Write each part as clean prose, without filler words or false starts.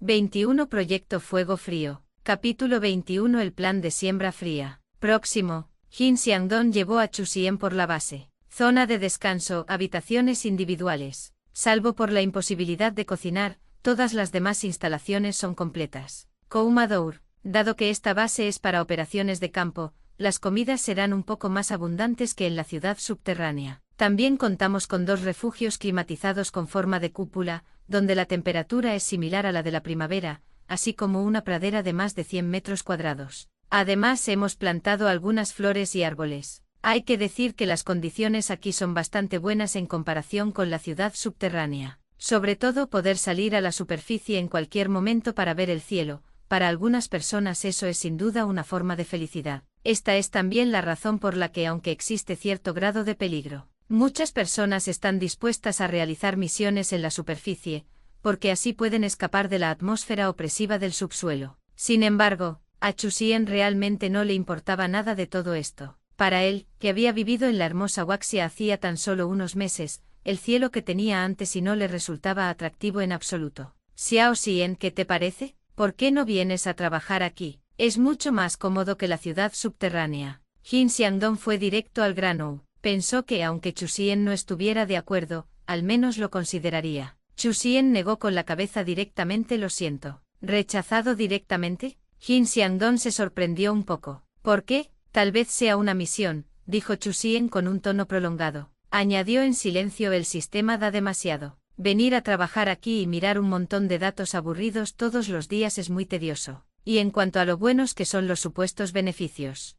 21 Proyecto Fuego Frío. Capítulo 21 El plan de siembra fría. Próximo. Jin Xiangdong llevó a Chu Xian por la base. Zona de descanso, habitaciones individuales. Salvo por la imposibilidad de cocinar, todas las demás instalaciones son completas. Koumadour. Dado que esta base es para operaciones de campo, las comidas serán un poco más abundantes que en la ciudad subterránea. También contamos con 2 refugios climatizados con forma de cúpula, donde la temperatura es similar a la de la primavera, así como una pradera de más de 100 metros cuadrados. Además hemos plantado algunas flores y árboles. Hay que decir que las condiciones aquí son bastante buenas en comparación con la ciudad subterránea. Sobre todo poder salir a la superficie en cualquier momento para ver el cielo. Para algunas personas eso es sin duda una forma de felicidad. Esta es también la razón por la que, aunque existe cierto grado de peligro, muchas personas están dispuestas a realizar misiones en la superficie, porque así pueden escapar de la atmósfera opresiva del subsuelo. Sin embargo, a Chu Xian realmente no le importaba nada de todo esto. Para él, que había vivido en la hermosa Huaxia hacía tan solo unos meses, el cielo que tenía antes y no le resultaba atractivo en absoluto. Xiao Xian, ¿qué te parece? ¿Por qué no vienes a trabajar aquí? Es mucho más cómodo que la ciudad subterránea. Jin Xiangdong fue directo al grano. Pensó que aunque Chu Xian no estuviera de acuerdo, al menos lo consideraría. Chu Xian negó con la cabeza directamente. Lo siento. ¿Rechazado directamente? Jin Xiangdong se sorprendió un poco. ¿Por qué? Tal vez sea una misión, dijo Chu Xian con un tono prolongado. Añadió en silencio: el sistema da demasiado. Venir a trabajar aquí y mirar un montón de datos aburridos todos los días es muy tedioso. Y en cuanto a lo buenos que son los supuestos beneficios.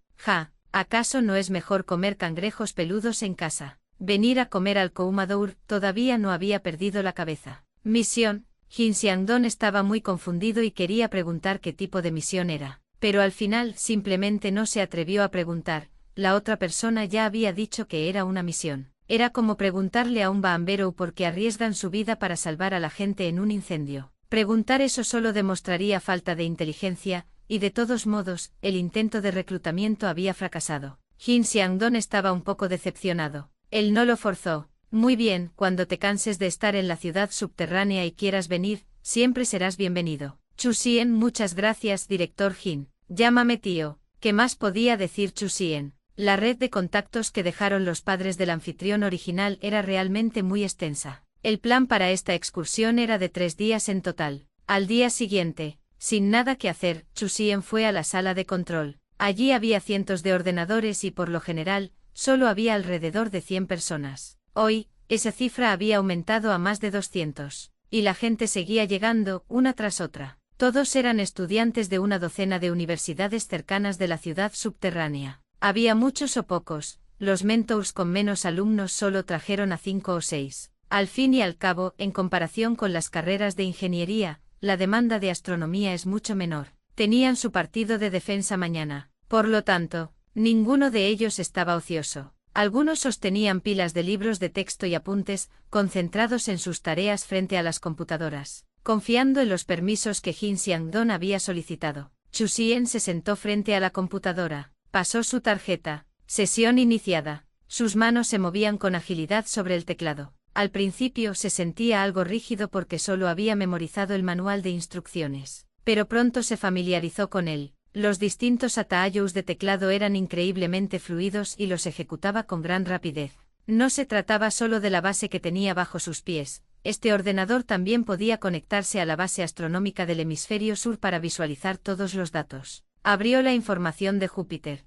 ¿Acaso no es mejor comer cangrejos peludos en casa? Venir a comer al Koumadour. Todavía no había perdido la cabeza. ¿Misión? Jin Xiangdong estaba muy confundido y quería preguntar qué tipo de misión era. Pero al final simplemente no se atrevió a preguntar. La otra persona ya había dicho que era una misión. Era como preguntarle a un bombero por qué arriesgan su vida para salvar a la gente en un incendio. Preguntar eso solo demostraría falta de inteligencia, y de todos modos, el intento de reclutamiento había fracasado. Jin Xiangdong estaba un poco decepcionado. Él no lo forzó. Muy bien, cuando te canses de estar en la ciudad subterránea y quieras venir, siempre serás bienvenido. Chu Xian, muchas gracias, director Jin. Llámame tío. ¿Qué más podía decir Chu Xian? La red de contactos que dejaron los padres del anfitrión original era realmente muy extensa. El plan para esta excursión era de 3 días en total. Al día siguiente, sin nada que hacer, Chu Xian fue a la sala de control. Allí había cientos de ordenadores y por lo general, solo había alrededor de 100 personas. Hoy, esa cifra había aumentado a más de 200. Y la gente seguía llegando, una tras otra. Todos eran estudiantes de una docena de universidades cercanas de la ciudad subterránea. Había muchos o pocos, los mentors con menos alumnos solo trajeron a 5 o 6. Al fin y al cabo, en comparación con las carreras de ingeniería, la demanda de astronomía es mucho menor. Tenían su partido de defensa mañana. Por lo tanto, ninguno de ellos estaba ocioso. Algunos sostenían pilas de libros de texto y apuntes, concentrados en sus tareas frente a las computadoras, confiando en los permisos que Jin Xiangdong había solicitado. Chu Xian se sentó frente a la computadora, pasó su tarjeta. Sesión iniciada. Sus manos se movían con agilidad sobre el teclado. Al principio se sentía algo rígido porque solo había memorizado el manual de instrucciones, pero pronto se familiarizó con él. Los distintos atallos de teclado eran increíblemente fluidos y los ejecutaba con gran rapidez. No se trataba solo de la base que tenía bajo sus pies, este ordenador también podía conectarse a la base astronómica del hemisferio sur para visualizar todos los datos. Abrió la información de Júpiter.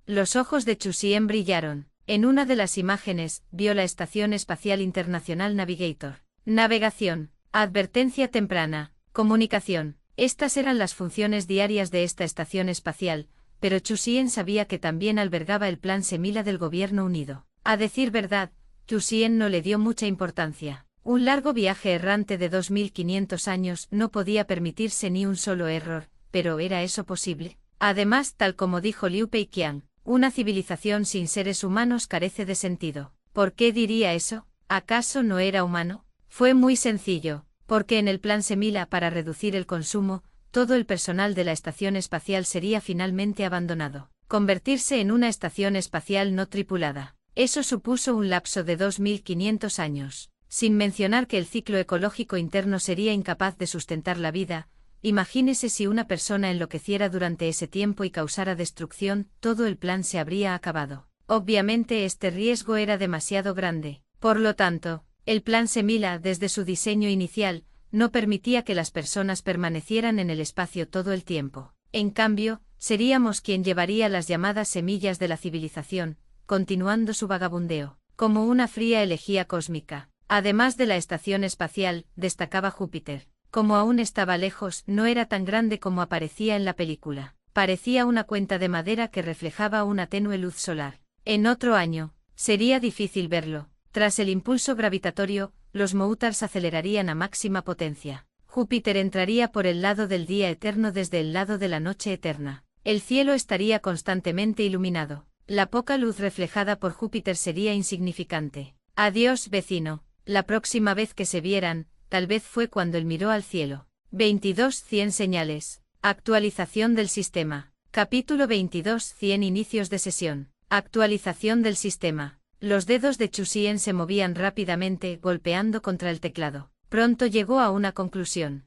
Los ojos de Chu Xian brillaron. En una de las imágenes, vio la Estación Espacial Internacional Navigator. Navegación, advertencia temprana, comunicación. Estas eran las funciones diarias de esta estación espacial, pero Chu Xian sabía que también albergaba el Plan Semilla del Gobierno Unido. A decir verdad, Chu Xian no le dio mucha importancia. Un largo viaje errante de 2500 años no podía permitirse ni un solo error, pero ¿era eso posible? Además, tal como dijo Liu Peiqiang, una civilización sin seres humanos carece de sentido. ¿Por qué diría eso? ¿Acaso no era humano? Fue muy sencillo, porque en el plan Semilla para reducir el consumo, todo el personal de la estación espacial sería finalmente abandonado. Convertirse en una estación espacial no tripulada. Eso supuso un lapso de 2500 años. sin mencionar que el ciclo ecológico interno sería incapaz de sustentar la vida. Imagínese si una persona enloqueciera durante ese tiempo y causara destrucción, todo el plan se habría acabado. Obviamente este riesgo era demasiado grande. Por lo tanto, el plan Semilla, desde su diseño inicial, no permitía que las personas permanecieran en el espacio todo el tiempo. En cambio, seríamos quien llevaría las llamadas semillas de la civilización, continuando su vagabundeo, como una fría elegía cósmica. Además de la estación espacial, destacaba Júpiter. Como aún estaba lejos, no era tan grande como aparecía en la película. Parecía una cuenta de madera que reflejaba una tenue luz solar. En otro año, sería difícil verlo. Tras el impulso gravitatorio, los Moutars acelerarían a máxima potencia. Júpiter entraría por el lado del día eterno desde el lado de la noche eterna. El cielo estaría constantemente iluminado. La poca luz reflejada por Júpiter sería insignificante. Adiós, vecino. La próxima vez que se vieran, tal vez fue cuando él miró al cielo. 22:100 señales. Actualización del sistema. Capítulo 22:100 inicios de sesión. Actualización del sistema. Los dedos de Chusien se movían rápidamente, golpeando contra el teclado. Pronto llegó a una conclusión.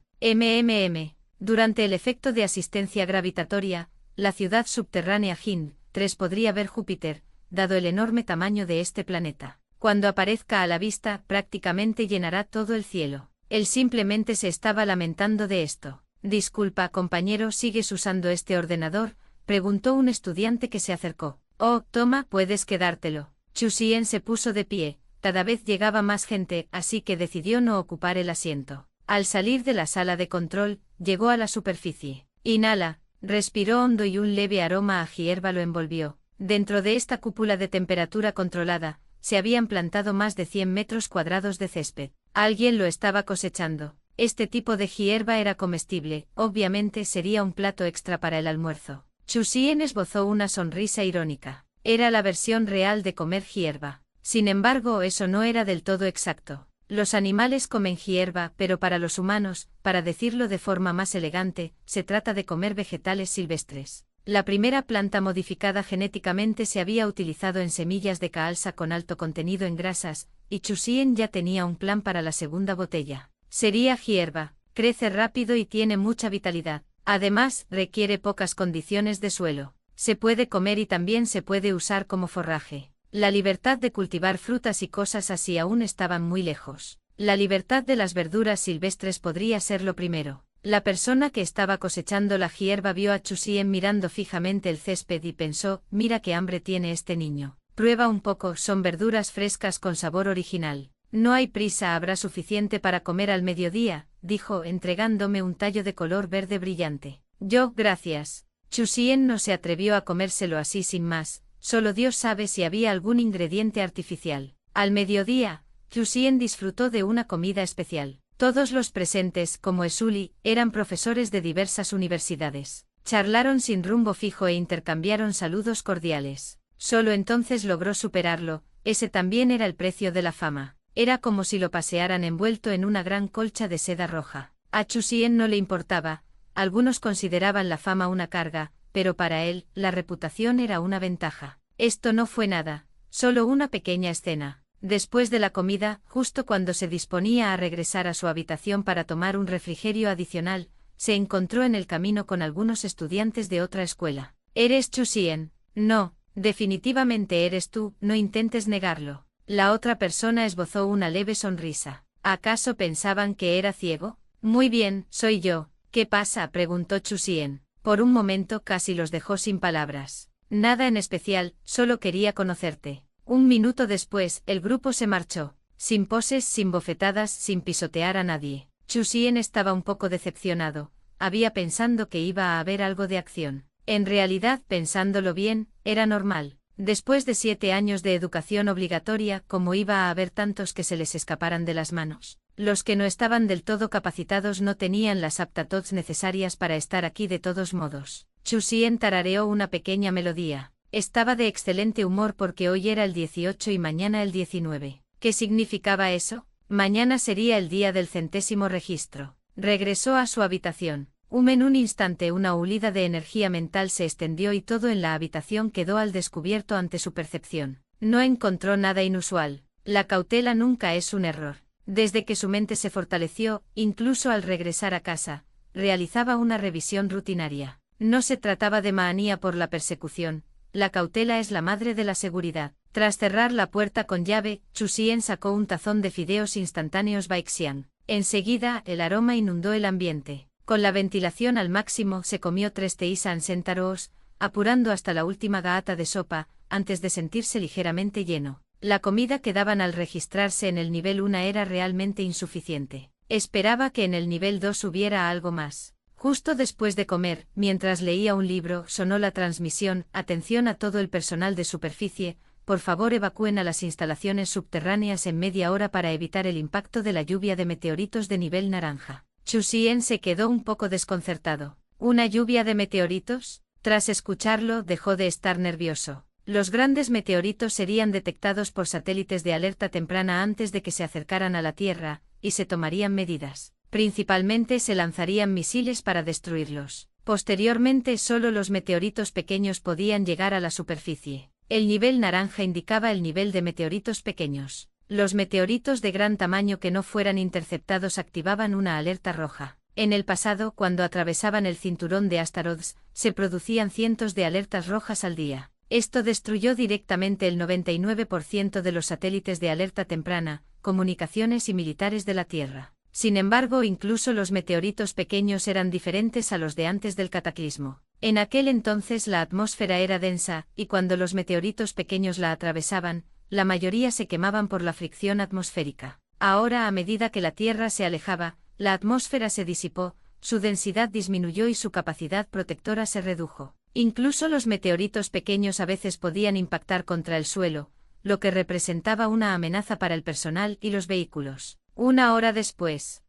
Durante el efecto de asistencia gravitatoria, la ciudad subterránea Hin 3 podría ver Júpiter, dado el enorme tamaño de este planeta. Cuando aparezca a la vista, prácticamente llenará todo el cielo. Él simplemente se estaba lamentando de esto. Disculpa, compañero, ¿sigues usando este ordenador?, preguntó un estudiante que se acercó. Oh, toma, puedes quedártelo. Chusien se puso de pie. Cada vez llegaba más gente, así que decidió no ocupar el asiento. Al salir de la sala de control, llegó a la superficie. Inhala, respiró hondo y un leve aroma a hierba lo envolvió. Dentro de esta cúpula de temperatura controlada, se habían plantado más de 100 metros cuadrados de césped. Alguien lo estaba cosechando. Este tipo de hierba era comestible, obviamente sería un plato extra para el almuerzo. Chusien esbozó una sonrisa irónica. Era la versión real de comer hierba. Sin embargo, eso no era del todo exacto. Los animales comen hierba, pero para los humanos, para decirlo de forma más elegante, se trata de comer vegetales silvestres. La primera planta modificada genéticamente se había utilizado en semillas de caalsa con alto contenido en grasas, y Chusien ya tenía un plan para la segunda botella. Sería hierba, crece rápido y tiene mucha vitalidad. Además, requiere pocas condiciones de suelo. Se puede comer y también se puede usar como forraje. La libertad de cultivar frutas y cosas así aún estaban muy lejos. La libertad de las verduras silvestres podría ser lo primero. La persona que estaba cosechando la hierba vio a Chusien mirando fijamente el césped y pensó, mira qué hambre tiene este niño. Prueba un poco, son verduras frescas con sabor original. No hay prisa, habrá suficiente para comer al mediodía, dijo, entregándome un tallo de color verde brillante. Yo, gracias. Chusien no se atrevió a comérselo así sin más, solo Dios sabe si había algún ingrediente artificial. Al mediodía, Chusien disfrutó de una comida especial. Todos los presentes, como Esuli, eran profesores de diversas universidades. Charlaron sin rumbo fijo e intercambiaron saludos cordiales. Solo entonces logró superarlo, ese también era el precio de la fama. Era como si lo pasearan envuelto en una gran colcha de seda roja. A Chusien no le importaba. Algunos consideraban la fama una carga, pero para él, la reputación era una ventaja. Esto no fue nada, solo una pequeña escena. Después de la comida, justo cuando se disponía a regresar a su habitación para tomar un refrigerio adicional, se encontró en el camino con algunos estudiantes de otra escuela. ¿Eres Chusien? No, definitivamente eres tú, no intentes negarlo. La otra persona esbozó una leve sonrisa. ¿Acaso pensaban que era ciego? Muy bien, soy yo. ¿Qué pasa?, preguntó Chusien. Por un momento casi los dejó sin palabras. Nada en especial, solo quería conocerte. Un minuto después, el grupo se marchó. Sin poses, sin bofetadas, sin pisotear a nadie. Chusien estaba un poco decepcionado. Había pensado que iba a haber algo de acción. En realidad, pensándolo bien, era normal. Después de 7 años de educación obligatoria, ¿cómo iba a haber tantos que se les escaparan de las manos? Los que no estaban del todo capacitados no tenían las aptitudes necesarias para estar aquí de todos modos. Chusien tarareó una pequeña melodía. Estaba de excelente humor porque hoy era el 18 y mañana el 19. ¿Qué significaba eso? Mañana sería el día del 100º registro. Regresó a su habitación. En un instante una hulida de energía mental se extendió y todo en la habitación quedó al descubierto ante su percepción. No encontró nada inusual. La cautela nunca es un error. Desde que su mente se fortaleció, incluso al regresar a casa, realizaba una revisión rutinaria. No se trataba de manía por la persecución, la cautela es la madre de la seguridad. Tras cerrar la puerta con llave, Chu Xian sacó un tazón de fideos instantáneos Baixian. Enseguida, el aroma inundó el ambiente. Con la ventilación al máximo se comió 3 teisan sentaros, apurando hasta la última gahata de sopa, antes de sentirse ligeramente lleno. La comida que daban al registrarse en el nivel 1 era realmente insuficiente. Esperaba que en el nivel 2 hubiera algo más. Justo después de comer, mientras leía un libro, sonó la transmisión: atención a todo el personal de superficie, por favor evacúen a las instalaciones subterráneas en media hora para evitar el impacto de la lluvia de meteoritos de nivel naranja. Chu Xian se quedó un poco desconcertado. ¿Una lluvia de meteoritos? Tras escucharlo, dejó de estar nervioso. Los grandes meteoritos serían detectados por satélites de alerta temprana antes de que se acercaran a la Tierra, y se tomarían medidas. Principalmente se lanzarían misiles para destruirlos. Posteriormente, solo los meteoritos pequeños podían llegar a la superficie. El nivel naranja indicaba el nivel de meteoritos pequeños. Los meteoritos de gran tamaño que no fueran interceptados activaban una alerta roja. En el pasado, cuando atravesaban el cinturón de asteroides, se producían cientos de alertas rojas al día. Esto destruyó directamente el 99% de los satélites de alerta temprana, comunicaciones y militares de la Tierra. Sin embargo, incluso los meteoritos pequeños eran diferentes a los de antes del cataclismo. En aquel entonces la atmósfera era densa, y cuando los meteoritos pequeños la atravesaban, la mayoría se quemaban por la fricción atmosférica. Ahora, a medida que la Tierra se alejaba, la atmósfera se disipó, su densidad disminuyó y su capacidad protectora se redujo. Incluso los meteoritos pequeños a veces podían impactar contra el suelo, lo que representaba una amenaza para el personal y los vehículos. Una hora después,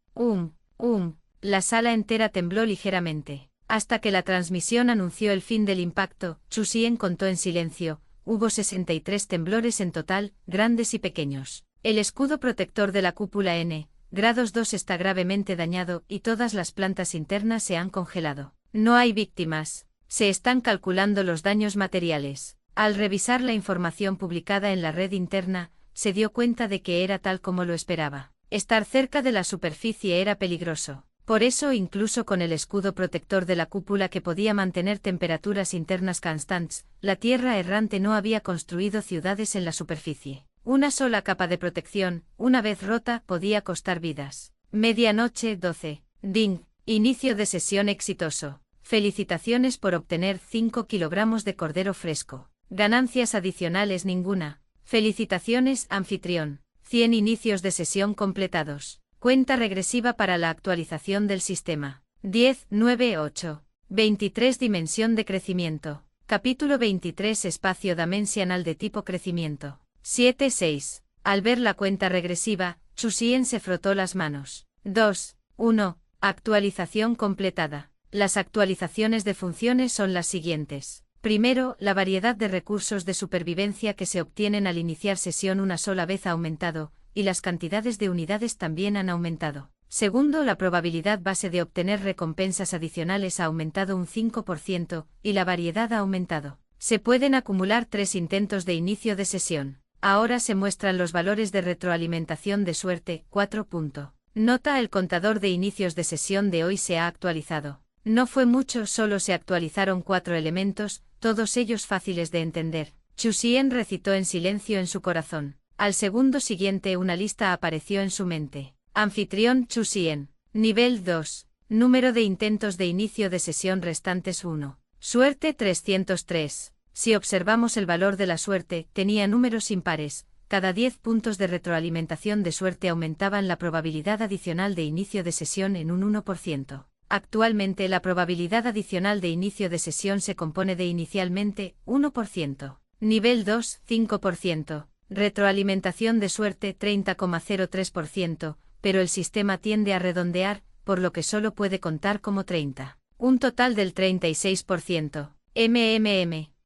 la sala entera tembló ligeramente. Hasta que la transmisión anunció el fin del impacto, Chu Xian contó en silencio: hubo 63 temblores en total, grandes y pequeños. El escudo protector de la cúpula N, grados 2 está gravemente dañado y todas las plantas internas se han congelado. No hay víctimas. Se están calculando los daños materiales. Al revisar la información publicada en la red interna, se dio cuenta de que era tal como lo esperaba. Estar cerca de la superficie era peligroso. Por eso, incluso con el escudo protector de la cúpula que podía mantener temperaturas internas constantes, la Tierra errante no había construido ciudades en la superficie. Una sola capa de protección, una vez rota, podía costar vidas. Medianoche 12. Ding. Inicio de sesión exitoso. Felicitaciones por obtener 5 kilogramos de cordero fresco. Ganancias adicionales ninguna. Felicitaciones, anfitrión. 100 inicios de sesión completados. Cuenta regresiva para la actualización del sistema. 10, 9, 8. 23 Dimensión de crecimiento. Capítulo 23 Espacio dimensional de tipo crecimiento. 7, 6. Al ver la cuenta regresiva, Chu Xian se frotó las manos. 2, 1. Actualización completada. Las actualizaciones de funciones son las siguientes. Primero, la variedad de recursos de supervivencia que se obtienen al iniciar sesión una sola vez ha aumentado, y las cantidades de unidades también han aumentado. Segundo, la probabilidad base de obtener recompensas adicionales ha aumentado un 5%, y la variedad ha aumentado. Se pueden acumular 3 intentos de inicio de sesión. Ahora se muestran los valores de retroalimentación de suerte, 4. Nota: el contador de inicios de sesión de hoy se ha actualizado. No fue mucho, solo se actualizaron 4 elementos, todos ellos fáciles de entender. Chu Xian recitó en silencio en su corazón. Al segundo siguiente una lista apareció en su mente. Anfitrión Chu Xian. Nivel 2. Número de intentos de inicio de sesión restantes 1. Suerte 303. Si observamos el valor de la suerte, tenía números impares. Cada 10 puntos de retroalimentación de suerte aumentaban la probabilidad adicional de inicio de sesión en un 1%. Actualmente la probabilidad adicional de inicio de sesión se compone de inicialmente 1%. Nivel 2, 5%. Retroalimentación de suerte 30,03%, pero el sistema tiende a redondear, por lo que solo puede contar como 30. Un total del 36%.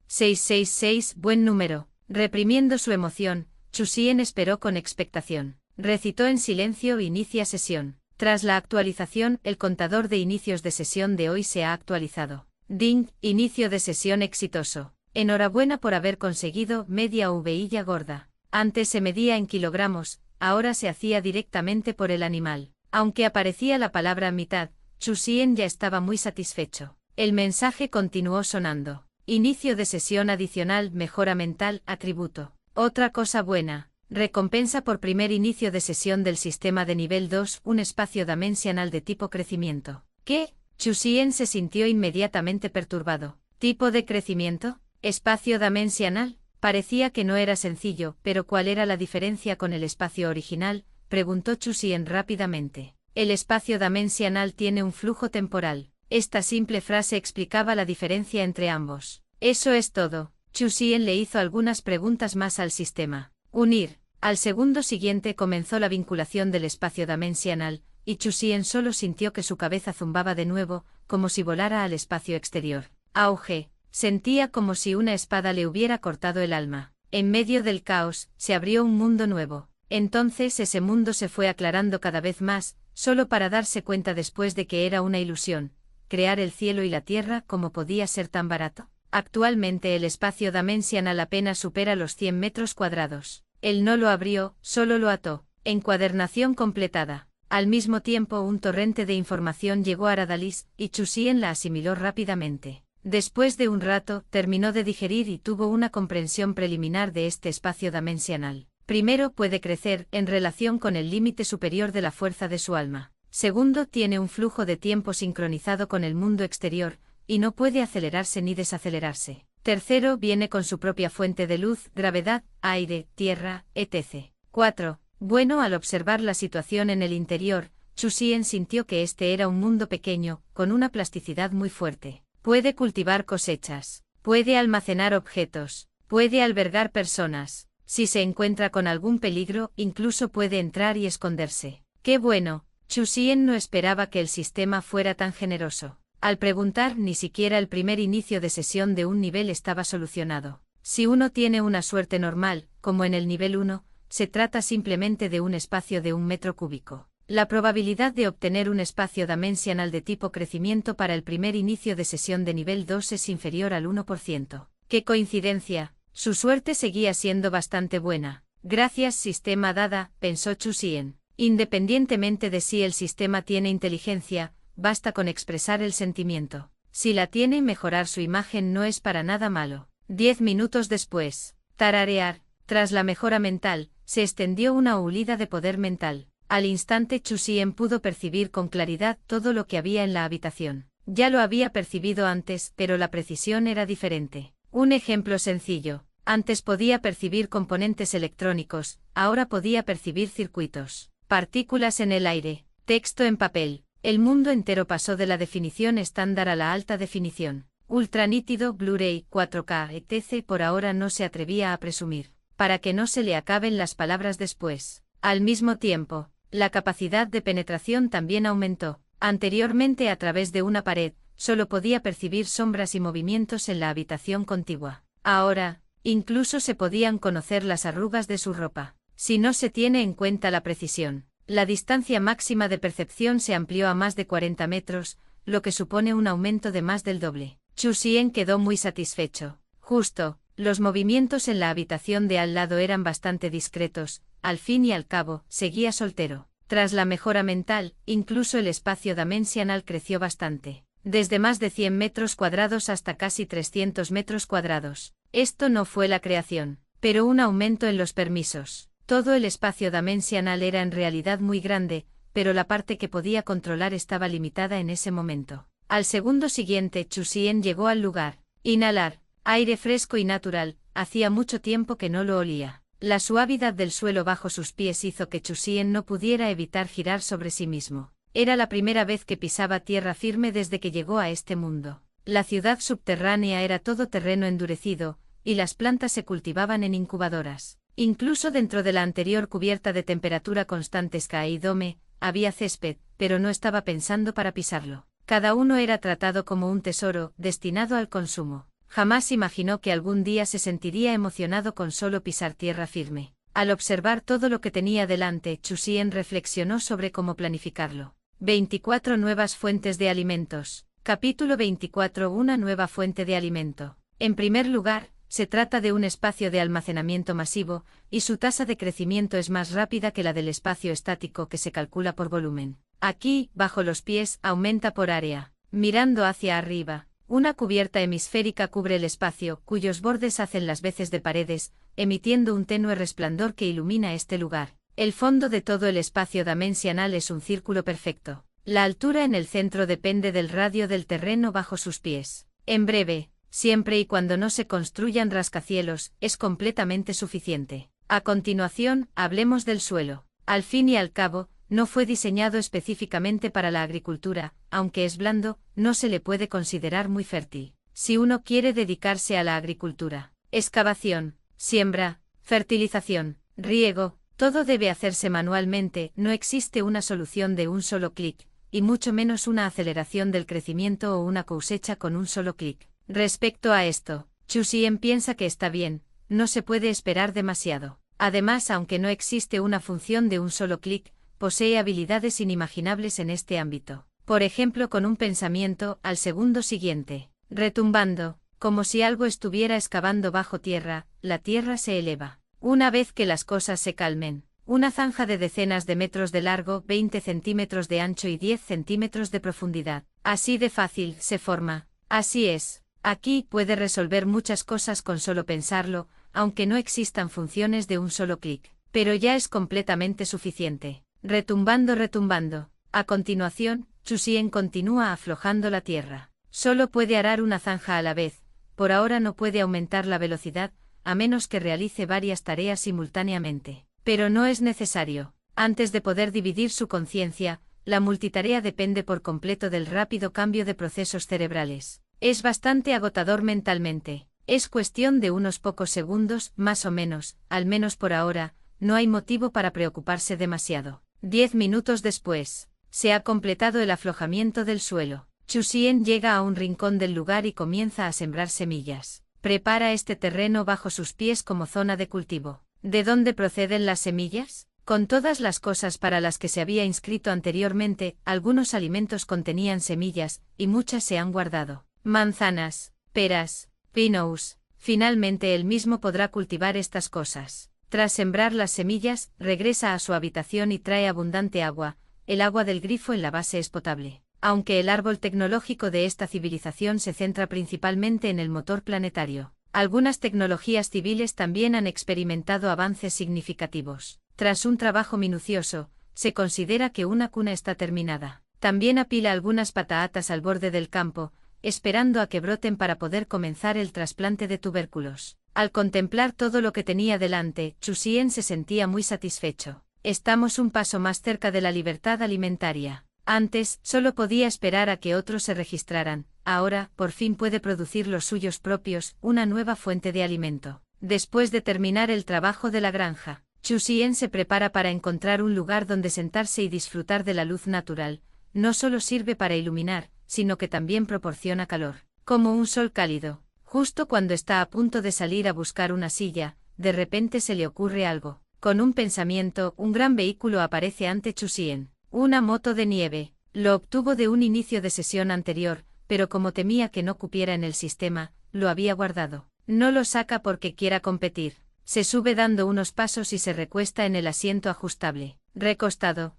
666, buen número. Reprimiendo su emoción, Chu Xian esperó con expectación. Recitó en silencio: inicia sesión. Tras la actualización, el contador de inicios de sesión de hoy se ha actualizado. Ding, inicio de sesión exitoso. Enhorabuena por haber conseguido media uvilla gorda. Antes se medía en kilogramos, ahora se hacía directamente por el animal. Aunque aparecía la palabra mitad, Chu Xian ya estaba muy satisfecho. El mensaje continuó sonando. Inicio de sesión adicional, mejora mental, atributo. Otra cosa buena. Recompensa por primer inicio de sesión del sistema de nivel 2, un espacio dimensional de tipo crecimiento. ¿Qué? Chu Xian se sintió inmediatamente perturbado. ¿Tipo de crecimiento? ¿Espacio dimensional? Parecía que no era sencillo, pero ¿cuál era la diferencia con el espacio original?, preguntó Chu Xian rápidamente. El espacio dimensional tiene un flujo temporal. Esta simple frase explicaba la diferencia entre ambos. Eso es todo. Chu Xian le hizo algunas preguntas más al sistema. Unir. Al segundo siguiente comenzó la vinculación del espacio dimensional, y Chu Xian solo sintió que su cabeza zumbaba de nuevo, como si volara al espacio exterior. Auge. Sentía como si una espada le hubiera cortado el alma. En medio del caos, se abrió un mundo nuevo. Entonces ese mundo se fue aclarando cada vez más, solo para darse cuenta después de que era una ilusión. Crear el cielo y la tierra, ¿cómo podía ser tan barato? Actualmente el espacio dimensional apenas supera los 100 metros cuadrados. Él no lo abrió, solo lo ató. Encuadernación completada. Al mismo tiempo un torrente de información llegó a Radalis, y Chu Xian la asimiló rápidamente. Después de un rato, terminó de digerir y tuvo una comprensión preliminar de este espacio dimensional. Primero, puede crecer, en relación con el límite superior de la fuerza de su alma. Segundo, tiene un flujo de tiempo sincronizado con el mundo exterior, y no puede acelerarse ni desacelerarse. Tercero, viene con su propia fuente de luz, gravedad, aire, tierra, etc. 4. Bueno, al observar la situación en el interior, Chu Xian sintió que este era un mundo pequeño, con una plasticidad muy fuerte. Puede cultivar cosechas, puede almacenar objetos, puede albergar personas. Si se encuentra con algún peligro, incluso puede entrar y esconderse. ¡Qué bueno! Chu Xian no esperaba que el sistema fuera tan generoso. Al preguntar, ni siquiera el primer inicio de sesión de un nivel estaba solucionado. Si uno tiene una suerte normal, como en el nivel 1, se trata simplemente de un espacio de 1 metro cúbico. La probabilidad de obtener un espacio dimensional de tipo crecimiento para el primer inicio de sesión de nivel 2 es inferior al 1%. ¡Qué coincidencia! Su suerte seguía siendo bastante buena. Gracias sistema dada, pensó Chu Xian. Independientemente de si el sistema tiene inteligencia, basta con expresar el sentimiento. Si la tiene, mejorar su imagen no es para nada malo. 10 minutos después. Tararear. Tras la mejora mental, se extendió una hulida de poder mental. Al instante Chu Xian pudo percibir con claridad todo lo que había en la habitación. Ya lo había percibido antes, pero la precisión era diferente. Un ejemplo sencillo. Antes podía percibir componentes electrónicos, ahora podía percibir circuitos. Partículas en el aire. Texto en papel. El mundo entero pasó de la definición estándar a la alta definición. Ultra nítido, Blu-ray, 4K, etc. Por ahora no se atrevía a presumir, para que no se le acaben las palabras después. Al mismo tiempo, la capacidad de penetración también aumentó. Anteriormente, a través de una pared, solo podía percibir sombras y movimientos en la habitación contigua. Ahora, incluso se podían conocer las arrugas de su ropa. Si no se tiene en cuenta la precisión, la distancia máxima de percepción se amplió a más de 40 metros, lo que supone un aumento de más del doble. Chu Xian quedó muy satisfecho. Justo, los movimientos en la habitación de al lado eran bastante discretos. Al fin y al cabo, seguía soltero. Tras la mejora mental, incluso el espacio dimensional creció bastante. Desde más de 100 metros cuadrados hasta casi 300 metros cuadrados. Esto no fue la creación, pero un aumento en los permisos. Todo el espacio dimensional era en realidad muy grande, pero la parte que podía controlar estaba limitada en ese momento. Al segundo siguiente, Chu Xian llegó al lugar. Inhalar. Aire fresco y natural, hacía mucho tiempo que no lo olía. La suavidad del suelo bajo sus pies hizo que Chu Xian no pudiera evitar girar sobre sí mismo. Era la primera vez que pisaba tierra firme desde que llegó a este mundo. La ciudad subterránea era todo terreno endurecido, y las plantas se cultivaban en incubadoras. Incluso dentro de la anterior cubierta de temperatura constante Sky Dome, había césped, pero no estaba pensando para pisarlo. Cada uno era tratado como un tesoro, destinado al consumo. Jamás imaginó que algún día se sentiría emocionado con solo pisar tierra firme. Al observar todo lo que tenía delante, Chu Xian reflexionó sobre cómo planificarlo. 24 nuevas fuentes de alimentos. Capítulo 24. Una nueva fuente de alimento. En primer lugar, se trata de un espacio de almacenamiento masivo, y su tasa de crecimiento es más rápida que la del espacio estático que se calcula por volumen. Aquí, bajo los pies, aumenta por área. Mirando hacia arriba, una cubierta hemisférica cubre el espacio, cuyos bordes hacen las veces de paredes, emitiendo un tenue resplandor que ilumina este lugar. El fondo de todo el espacio dimensional es un círculo perfecto. La altura en el centro depende del radio del terreno bajo sus pies. En breve, siempre y cuando no se construyan rascacielos, es completamente suficiente. A continuación, hablemos del suelo. Al fin y al cabo, no fue diseñado específicamente para la agricultura, aunque es blando, no se le puede considerar muy fértil. Si uno quiere dedicarse a la agricultura, excavación, siembra, fertilización, riego, todo debe hacerse manualmente, no existe una solución de un solo clic, y mucho menos una aceleración del crecimiento o una cosecha con un solo clic. Respecto a esto, Chu Xian piensa que está bien, no se puede esperar demasiado. Además, aunque no existe una función de un solo clic, posee habilidades inimaginables en este ámbito. Por ejemplo, con un pensamiento, al segundo siguiente, retumbando, como si algo estuviera excavando bajo tierra, la tierra se eleva. Una vez que las cosas se calmen, una zanja de decenas de metros de largo, 20 centímetros de ancho y 10 centímetros de profundidad. Así de fácil se forma. Así es. Aquí puede resolver muchas cosas con solo pensarlo, aunque no existan funciones de un solo clic. Pero ya es completamente suficiente. Retumbando. A continuación, Chu Xian continúa aflojando la tierra. Solo puede arar una zanja a la vez. Por ahora no puede aumentar la velocidad, a menos que realice varias tareas simultáneamente. Pero no es necesario. Antes de poder dividir su conciencia, la multitarea depende por completo del rápido cambio de procesos cerebrales. Es bastante agotador mentalmente. Es cuestión de unos pocos segundos, más o menos, al menos por ahora, no hay motivo para preocuparse demasiado. 10 minutos después, se ha completado el aflojamiento del suelo. Chu Xian llega a un rincón del lugar y comienza a sembrar semillas. Prepara este terreno bajo sus pies como zona de cultivo. ¿De dónde proceden las semillas? Con todas las cosas para las que se había inscrito anteriormente, algunos alimentos contenían semillas, y muchas se han guardado. Manzanas, peras, pinos. Finalmente él mismo podrá cultivar estas cosas. Tras sembrar las semillas, regresa a su habitación y trae abundante agua. El agua del grifo en la base es potable. Aunque el árbol tecnológico de esta civilización se centra principalmente en el motor planetario, algunas tecnologías civiles también han experimentado avances significativos. Tras un trabajo minucioso, se considera que una cuna está terminada. También apila algunas patatas al borde del campo, esperando a que broten para poder comenzar el trasplante de tubérculos. Al contemplar todo lo que tenía delante, Chu Xian se sentía muy satisfecho. Estamos un paso más cerca de la libertad alimentaria. Antes, solo podía esperar a que otros se registraran. Ahora, por fin puede producir los suyos propios, una nueva fuente de alimento. Después de terminar el trabajo de la granja, Chu Xian se prepara para encontrar un lugar donde sentarse y disfrutar de la luz natural. No solo sirve para iluminar, sino que también proporciona calor. Como un sol cálido. Justo cuando está a punto de salir a buscar una silla, de repente se le ocurre algo. Con un pensamiento, un gran vehículo aparece ante Chu Xian. Una moto de nieve. Lo obtuvo de un inicio de sesión anterior, pero como temía que no cupiera en el sistema, lo había guardado. No lo saca porque quiera competir. Se sube dando unos pasos y se recuesta en el asiento ajustable. Recostado.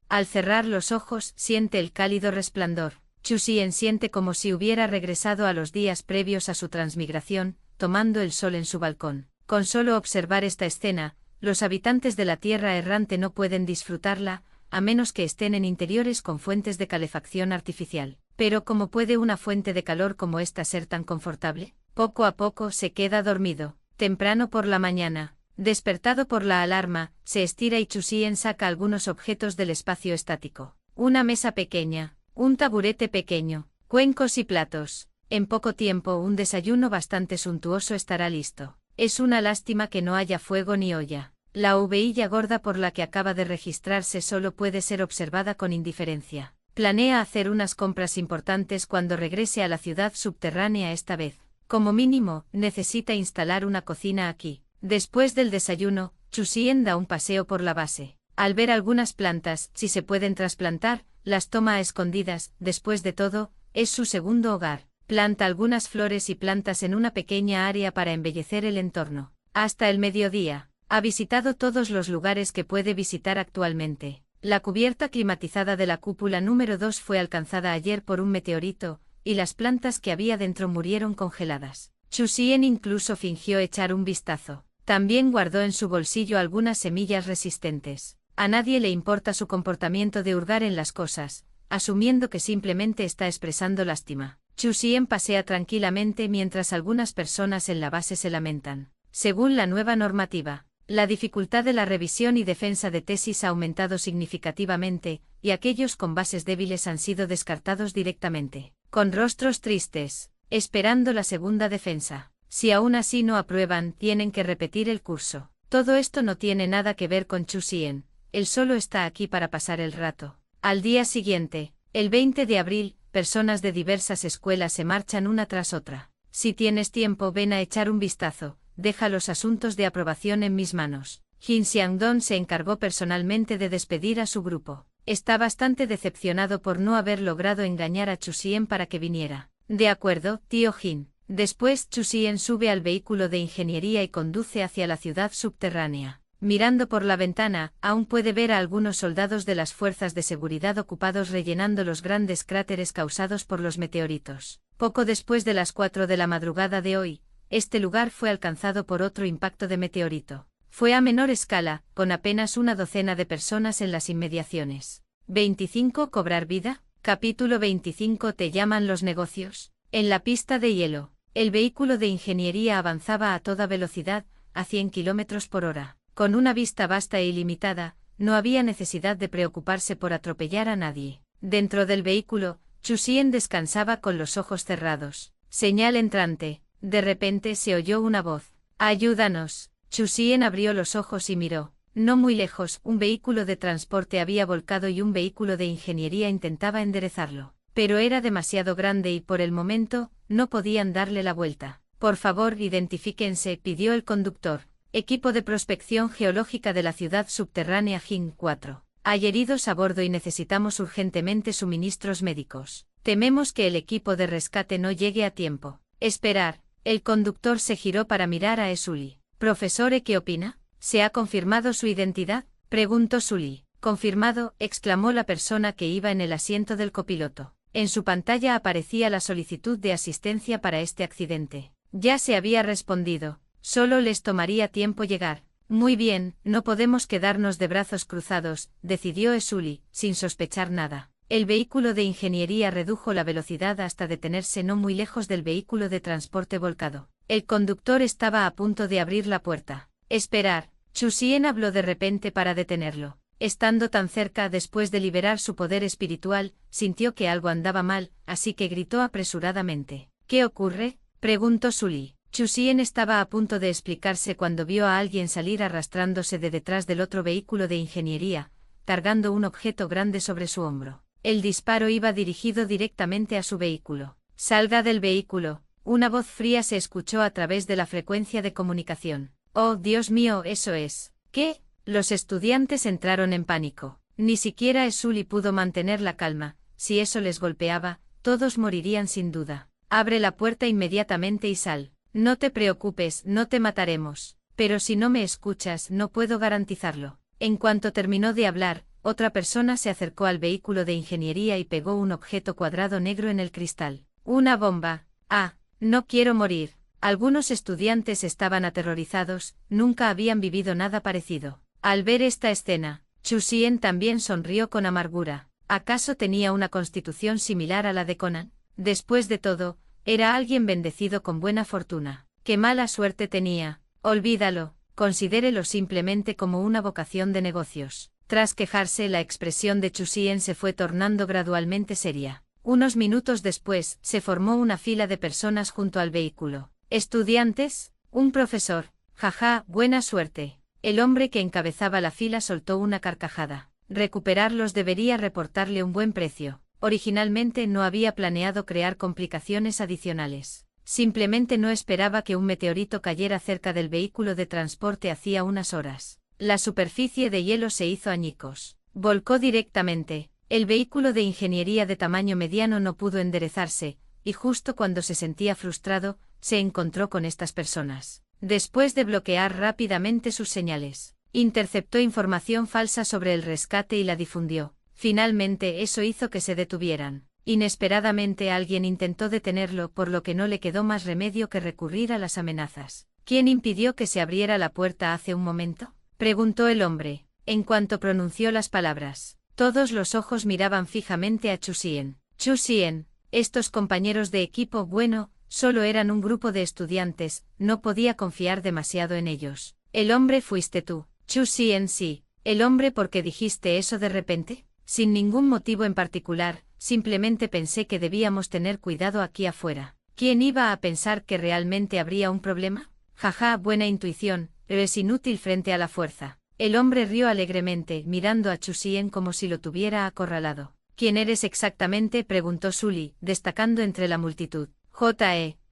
Al cerrar los ojos, siente el cálido resplandor. Chu Xian siente como si hubiera regresado a los días previos a su transmigración, tomando el sol en su balcón. Con solo observar esta escena, los habitantes de la Tierra errante no pueden disfrutarla, a menos que estén en interiores con fuentes de calefacción artificial. Pero ¿cómo puede una fuente de calor como esta ser tan confortable? Poco a poco se queda dormido. Temprano por la mañana, despertado por la alarma, se estira y Chu Xian saca algunos objetos del espacio estático. Una mesa pequeña, un taburete pequeño, cuencos y platos. En poco tiempo un desayuno bastante suntuoso estará listo. Es una lástima que no haya fuego ni olla. La ovejilla gorda por la que acaba de registrarse solo puede ser observada con indiferencia. Planea hacer unas compras importantes cuando regrese a la ciudad subterránea esta vez. Como mínimo, necesita instalar una cocina aquí. Después del desayuno, Chu Xian da un paseo por la base. Al ver algunas plantas, si se pueden trasplantar, las toma a escondidas. Después de todo, es su segundo hogar. Planta algunas flores y plantas en una pequeña área para embellecer el entorno. Hasta el mediodía, ha visitado todos los lugares que puede visitar actualmente. La cubierta climatizada de la cúpula número 2 fue alcanzada ayer por un meteorito, y las plantas que había dentro murieron congeladas. Chu Xian incluso fingió echar un vistazo. También guardó en su bolsillo algunas semillas resistentes. A nadie le importa su comportamiento de hurgar en las cosas, asumiendo que simplemente está expresando lástima. Chu Xian pasea tranquilamente mientras algunas personas en la base se lamentan. Según la nueva normativa, la dificultad de la revisión y defensa de tesis ha aumentado significativamente, y aquellos con bases débiles han sido descartados directamente. Con rostros tristes, esperando la segunda defensa. Si aún así no aprueban, tienen que repetir el curso. Todo esto no tiene nada que ver con Chu Xian, él solo está aquí para pasar el rato. Al día siguiente, el 20 de abril, personas de diversas escuelas se marchan una tras otra. Si tienes tiempo, ven a echar un vistazo, deja los asuntos de aprobación en mis manos. Jin Xiangdong se encargó personalmente de despedir a su grupo. Está bastante decepcionado por no haber logrado engañar a Chu Xian para que viniera. De acuerdo, tío Jin. Después Chu Xian sube al vehículo de ingeniería y conduce hacia la ciudad subterránea. Mirando por la ventana, aún puede ver a algunos soldados de las fuerzas de seguridad ocupados rellenando los grandes cráteres causados por los meteoritos. Poco después de las 4 de la madrugada de hoy, este lugar fue alcanzado por otro impacto de meteorito. Fue a menor escala, con apenas una docena de personas en las inmediaciones. 25. ¿Cobrar vida? Capítulo 25. ¿Te llaman los negocios? En la pista de hielo, el vehículo de ingeniería avanzaba a toda velocidad, a 100 km por hora. Con una vista vasta e ilimitada, no había necesidad de preocuparse por atropellar a nadie. Dentro del vehículo, Chu Xian descansaba con los ojos cerrados. Señal entrante. De repente se oyó una voz. ¡Ayúdanos! Chu Xian abrió los ojos y miró. No muy lejos, un vehículo de transporte había volcado y un vehículo de ingeniería intentaba enderezarlo. Pero era demasiado grande y por el momento, no podían darle la vuelta. Por favor, identifíquense, pidió el conductor. Equipo de prospección geológica de la ciudad subterránea Jin 4. Hay heridos a bordo y necesitamos urgentemente suministros médicos. Tememos que el equipo de rescate no llegue a tiempo. Esperar. El conductor se giró para mirar a Sully. Profesor, ¿qué opina? ¿Se ha confirmado su identidad? Preguntó Sully. Confirmado, exclamó la persona que iba en el asiento del copiloto. En su pantalla aparecía la solicitud de asistencia para este accidente. Ya se había respondido. Solo les tomaría tiempo llegar. Muy bien, no podemos quedarnos de brazos cruzados, decidió Sully, sin sospechar nada. El vehículo de ingeniería redujo la velocidad hasta detenerse no muy lejos del vehículo de transporte volcado. El conductor estaba a punto de abrir la puerta. Esperar. Chu Xian habló de repente para detenerlo. Estando tan cerca después de liberar su poder espiritual, sintió que algo andaba mal, así que gritó apresuradamente. ¿Qué ocurre? Preguntó Sully. Chu Xian estaba a punto de explicarse cuando vio a alguien salir arrastrándose de detrás del otro vehículo de ingeniería, cargando un objeto grande sobre su hombro. El disparo iba dirigido directamente a su vehículo. Salga del vehículo. Una voz fría se escuchó a través de la frecuencia de comunicación. Oh, Dios mío, eso es. ¿Qué? Los estudiantes entraron en pánico. Ni siquiera Sully pudo mantener la calma. Si eso les golpeaba, todos morirían sin duda. Abre la puerta inmediatamente y sal. No te preocupes, no te mataremos. Pero si no me escuchas, no puedo garantizarlo. En cuanto terminó de hablar, otra persona se acercó al vehículo de ingeniería y pegó un objeto cuadrado negro en el cristal. Una bomba. Ah, no quiero morir. Algunos estudiantes estaban aterrorizados, nunca habían vivido nada parecido. Al ver esta escena, Chu Xian también sonrió con amargura. ¿Acaso tenía una constitución similar a la de Conan? Después de todo, era alguien bendecido con buena fortuna. ¡Qué mala suerte tenía! Olvídalo, considérelo simplemente como una vocación de negocios. Tras quejarse, la expresión de Chu Xian se fue tornando gradualmente seria. Unos minutos después, se formó una fila de personas junto al vehículo. ¿Estudiantes? Un profesor. Jaja, buena suerte. El hombre que encabezaba la fila soltó una carcajada. Recuperarlos debería reportarle un buen precio. Originalmente no había planeado crear complicaciones adicionales. Simplemente no esperaba que un meteorito cayera cerca del vehículo de transporte hacía unas horas. La superficie de hielo se hizo añicos. Volcó directamente. El vehículo de ingeniería de tamaño mediano no pudo enderezarse, y justo cuando se sentía frustrado, se encontró con estas personas. Después de bloquear rápidamente sus señales, interceptó información falsa sobre el rescate y la difundió. Finalmente eso hizo que se detuvieran. Inesperadamente alguien intentó detenerlo, por lo que no le quedó más remedio que recurrir a las amenazas. ¿Quién impidió que se abriera la puerta hace un momento?, preguntó el hombre. En cuanto pronunció las palabras, todos los ojos miraban fijamente a Chu Xian. Chu Xian, estos compañeros de equipo, bueno, solo eran un grupo de estudiantes, no podía confiar demasiado en ellos. El hombre fuiste tú. Chu Xian, sí. El hombre, ¿por qué dijiste eso de repente? Sin ningún motivo en particular, simplemente pensé que debíamos tener cuidado aquí afuera. ¿Quién iba a pensar que realmente habría un problema? Jaja, buena intuición, pero es inútil frente a la fuerza. El hombre rió alegremente, mirando a Chu Xian como si lo tuviera acorralado. ¿Quién eres exactamente?, preguntó Sully, destacando entre la multitud.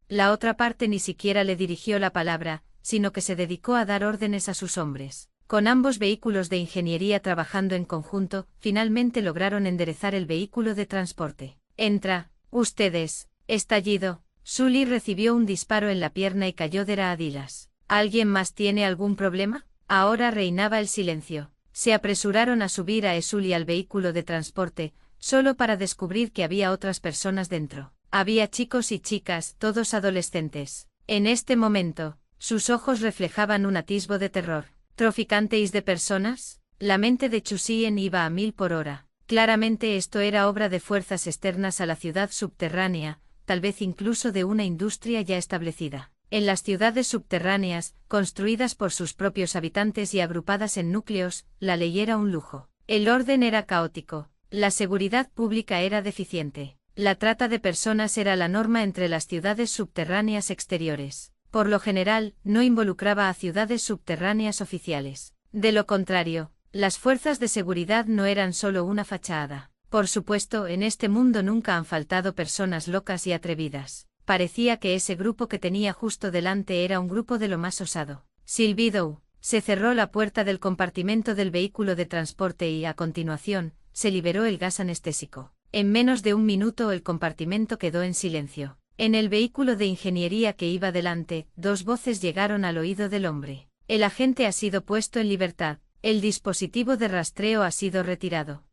La otra parte ni siquiera le dirigió la palabra, sino que se dedicó a dar órdenes a sus hombres. Con ambos vehículos de ingeniería trabajando en conjunto, finalmente lograron enderezar el vehículo de transporte. Entra, ustedes. Estallido. Sully recibió un disparo en la pierna y cayó de rodillas. ¿Alguien más tiene algún problema? Ahora reinaba el silencio. Se apresuraron a subir a Sully al vehículo de transporte, solo para descubrir que había otras personas dentro. Había chicos y chicas, todos adolescentes. En este momento, sus ojos reflejaban un atisbo de terror. ¿Traficantes de personas? La mente de Chu Xian iba a 1000 por hora. Claramente esto era obra de fuerzas externas a la ciudad subterránea, tal vez incluso de una industria ya establecida. En las ciudades subterráneas, construidas por sus propios habitantes y agrupadas en núcleos, la ley era un lujo. El orden era caótico. La seguridad pública era deficiente. La trata de personas era la norma entre las ciudades subterráneas exteriores. Por lo general, no involucraba a ciudades subterráneas oficiales. De lo contrario, las fuerzas de seguridad no eran solo una fachada. Por supuesto, en este mundo nunca han faltado personas locas y atrevidas. Parecía que ese grupo que tenía justo delante era un grupo de lo más osado. Silbido. Se cerró la puerta del compartimento del vehículo de transporte y, a continuación, se liberó el gas anestésico. En menos de un minuto el compartimento quedó en silencio. En el vehículo de ingeniería que iba delante, dos voces llegaron al oído del hombre. El agente ha sido puesto en libertad. El dispositivo de rastreo ha sido retirado.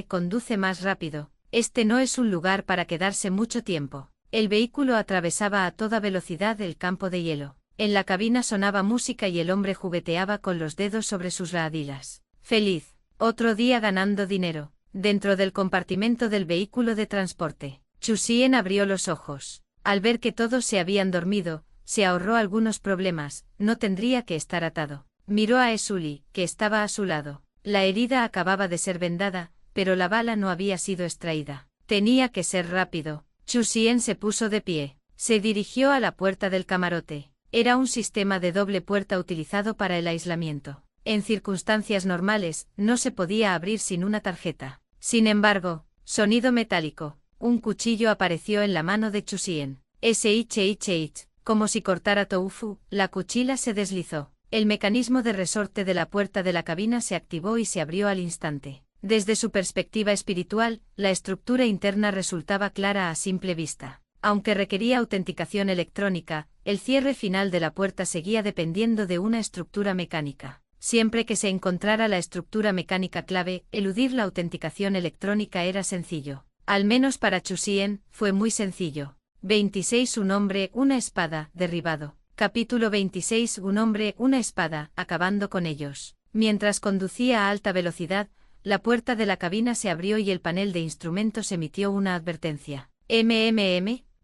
Conduce más rápido. Este no es un lugar para quedarse mucho tiempo. El vehículo atravesaba a toda velocidad el campo de hielo. En la cabina sonaba música y el hombre jugueteaba con los dedos sobre sus rodillas. Feliz. Otro día ganando dinero. Dentro del compartimento del vehículo de transporte, Chu Xian abrió los ojos. Al ver que todos se habían dormido, se ahorró algunos problemas, no tendría que estar atado. Miró a Sully, que estaba a su lado. La herida acababa de ser vendada, pero la bala no había sido extraída. Tenía que ser rápido. Chu Xian se puso de pie. Se dirigió a la puerta del camarote. Era un sistema de doble puerta utilizado para el aislamiento. En circunstancias normales, no se podía abrir sin una tarjeta. Sin embargo, sonido metálico. Un cuchillo apareció en la mano de Chu Xian. Como si cortara tofu, la cuchilla se deslizó. El mecanismo de resorte de la puerta de la cabina se activó y se abrió al instante. Desde su perspectiva espiritual, la estructura interna resultaba clara a simple vista. Aunque requería autenticación electrónica, el cierre final de la puerta seguía dependiendo de una estructura mecánica. Siempre que se encontrara la estructura mecánica clave, eludir la autenticación electrónica era sencillo. Al menos para Chu Xian, fue muy sencillo. 26 Un hombre, una espada, derribado. Capítulo 26 Un hombre, una espada, acabando con ellos. Mientras conducía a alta velocidad, la puerta de la cabina se abrió y el panel de instrumentos emitió una advertencia.